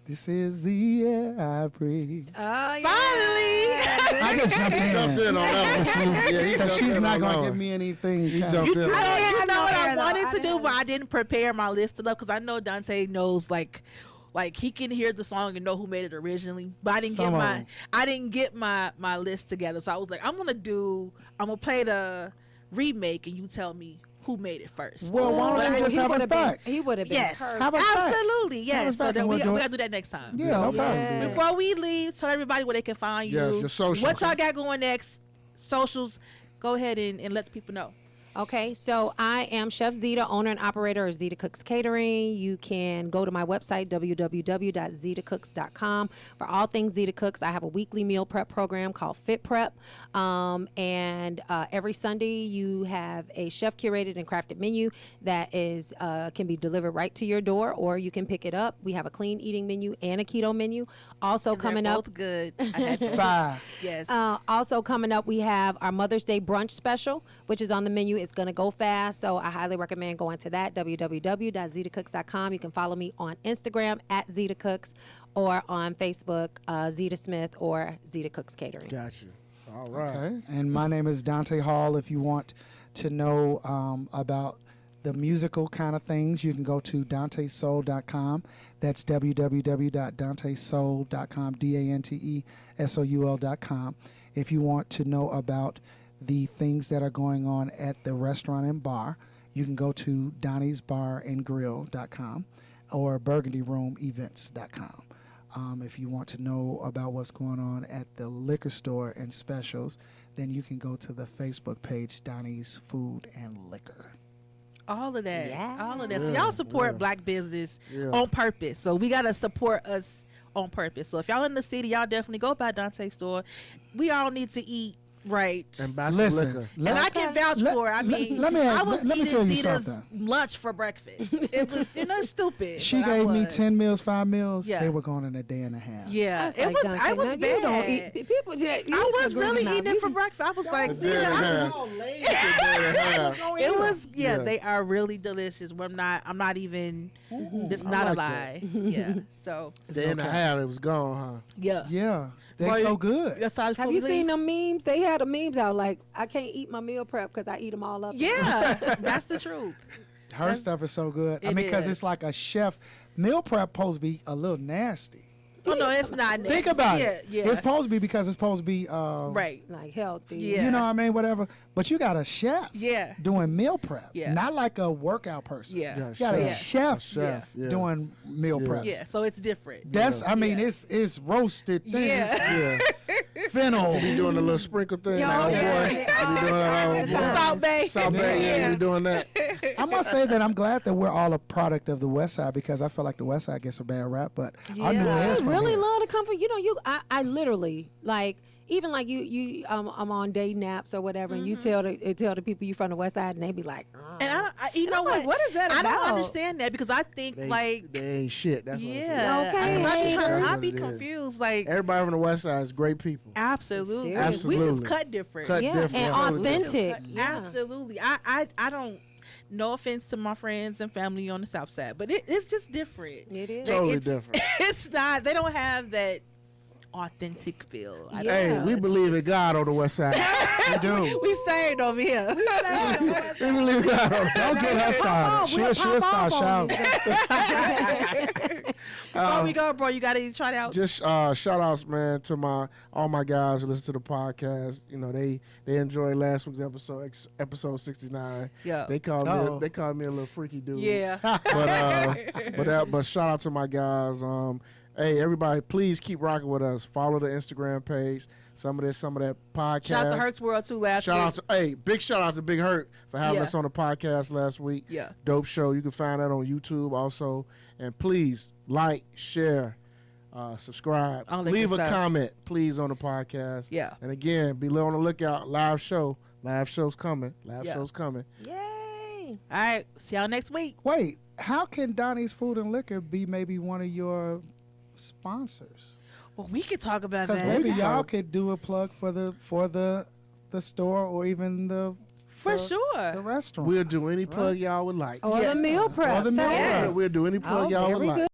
This is the air I breathe. Oh, yeah. Finally. I just jumped in. Jumped in on that one. Yeah, he Because jumped she's in not on going that to give one. me anything. He jumped in. You have know no what air, I though. wanted I to do, didn't but I didn't prepare my list enough because I know Dante knows like he can hear the song and know who made it originally. But I didn't Some of them. get my list together. So I was like, I'm gonna play the remake and you tell me who made it first. Well, why But don't you just he have us would've been- back? He would have been Yes, perfect. Have us back. absolutely, Have yes. us So back then and we we'll do gotta it. do that next time. Yeah, So, no problem. Yeah. before we leave, tell everybody where they can find you. Yes, your socials. What y'all got going next? Socials. Go ahead and let the people know. Okay, so I am Chef Zita, owner and operator of Zita Cooks Catering. You can go to my website, www.zitacooks.com. For all things Zita Cooks, I have a weekly meal prep program called Fit Prep. And every Sunday, you have a chef-curated and crafted menu that is can be delivered right to your door, or you can pick it up. We have a clean eating menu and a keto menu. Also And they're coming up, both good. I had both. Bye. Yes. also coming up, we have our Mother's Day brunch special, which is on the menu. It's going to go fast, so I highly recommend going to that, www.zitacooks.com. You can follow me on Instagram at Zita Cooks, or on Facebook, Zita Smith or Zita Cooks Catering. Got you. All right. Okay. And my name is Dante Hall. If you want to know about the musical kind of things, you can go to dantesoul.com. That's www.dantesoul.com, DanteSoul.com. If you want to know about the things that are going on at the restaurant and bar, you can go to Donnie'sBarAndGrill.com or BurgundyRoomEvents.com. If you want to know about what's going on at the liquor store and specials, then you can go to the Facebook page, Donnie's Food and Liquor. All of that. Yeah. All of that. So Yeah, y'all support yeah. Black business Yeah. on purpose. So we got to support us on purpose. So if y'all in the city, y'all definitely go by Dante's store. We all need to eat right. And buy some liquor. And I can vouch for it. I mean, I was let me eating tell you Zita's something. lunch for breakfast. It was, stupid. She but I gave me was. 10 meals, 5 meals. Yeah. They were gone in a day and a half. Yeah, That's it like was. Dante. I was Now, bad. you don't eat, people just, you I was just really now. eating it for breakfast. I was like, It's Zita, good, I- yeah. All lazy today, huh? it was. Yeah, Yeah. they are really delicious. I'm not even. It's I not a like lie. Yeah. So Day and a half, it was gone, huh? yeah. Yeah. They're Boy, so good. That's how it's Have supposed you to seen leave. them memes? They had the memes out like, I can't eat my meal prep because I eat them all up. Yeah, that's the truth. Her stuff is so good. I It mean, because is. it's like a chef. Meal prep supposed to be a little nasty. Oh no, it's not. Think about yeah, it. Yeah. It's supposed to be because it's supposed to be, right. Like healthy. Yeah. you know what I mean, whatever. But you got a chef Yeah. doing meal prep, Yeah. not like a workout person. Yeah. Yeah, You got a Yeah. chef, Chef, yeah. doing meal Yeah. prep. Yeah. So it's different. That's, I mean, Yeah. it's roasted things. Yeah. Yeah. Fennel. Be doing a little sprinkle thing. Yo, Like, oh, yeah. boy. I be doing that all the time. Salt Bay. South Bay, yeah, Yeah. we doing that. I must say that I'm glad that we're all a product of the West Side, because I feel like the West Side gets a bad rap, but I knew Yeah. it I was from really here. love the comfort. You know, I literally like, even like you I'm on day naps or whatever, and you tell the people you from the West Side, and they be like, And you know I'm like, what? what is that I don't about? understand that, because I think They ain't shit. That's yeah. Okay, 'Cause I be, haters. I be That's what it is. confused. Like Everybody from the West Side is great people. absolutely. Seriously. We just Absolutely. cut different. Cut yeah, different. and Totally different. authentic. Yeah. Absolutely. I don't. No offense to my friends and family on the South Side, but it's just different. It is. Totally It's- different. It's not. They don't have that authentic feel. I don't Yeah. Hey, know. we believe in God on the West Side. We do. We saved over here. we believe in God. Don't get her started. We'll She'll pop start off on shouting. Before we go, bro, you got to try it out. Just shout outs, man, to all my guys who listen to the podcast. You know, they enjoyed last week's episode 69. Yeah. They called Uh-oh. me a little freaky dude. Yeah. But shout out to my guys. Hey, everybody, please keep rocking with us. Follow the Instagram page. Some of that podcast. Shout out to Hertz World too last week. Big shout out to Big Hurt for having Yeah. us on the podcast last week. Yeah. Dope show. You can find that on YouTube also. And please like, share, subscribe, All that leave good a stuff. comment, please, on the podcast. Yeah. And again, be on the lookout. Live show's coming. Yeah. Show's coming. Yay. All right. See y'all next week. Wait, how can Donnie's Food and Liquor be maybe one of your sponsors? Well, we could talk about Because that. maybe y'all could do a plug for the store or even the For sure. restaurant. We'll do any plug y'all would like. Or Yes. the meal prep. Or the meal Say prep. yes. We'll do any plug Oh, y'all would very like. good.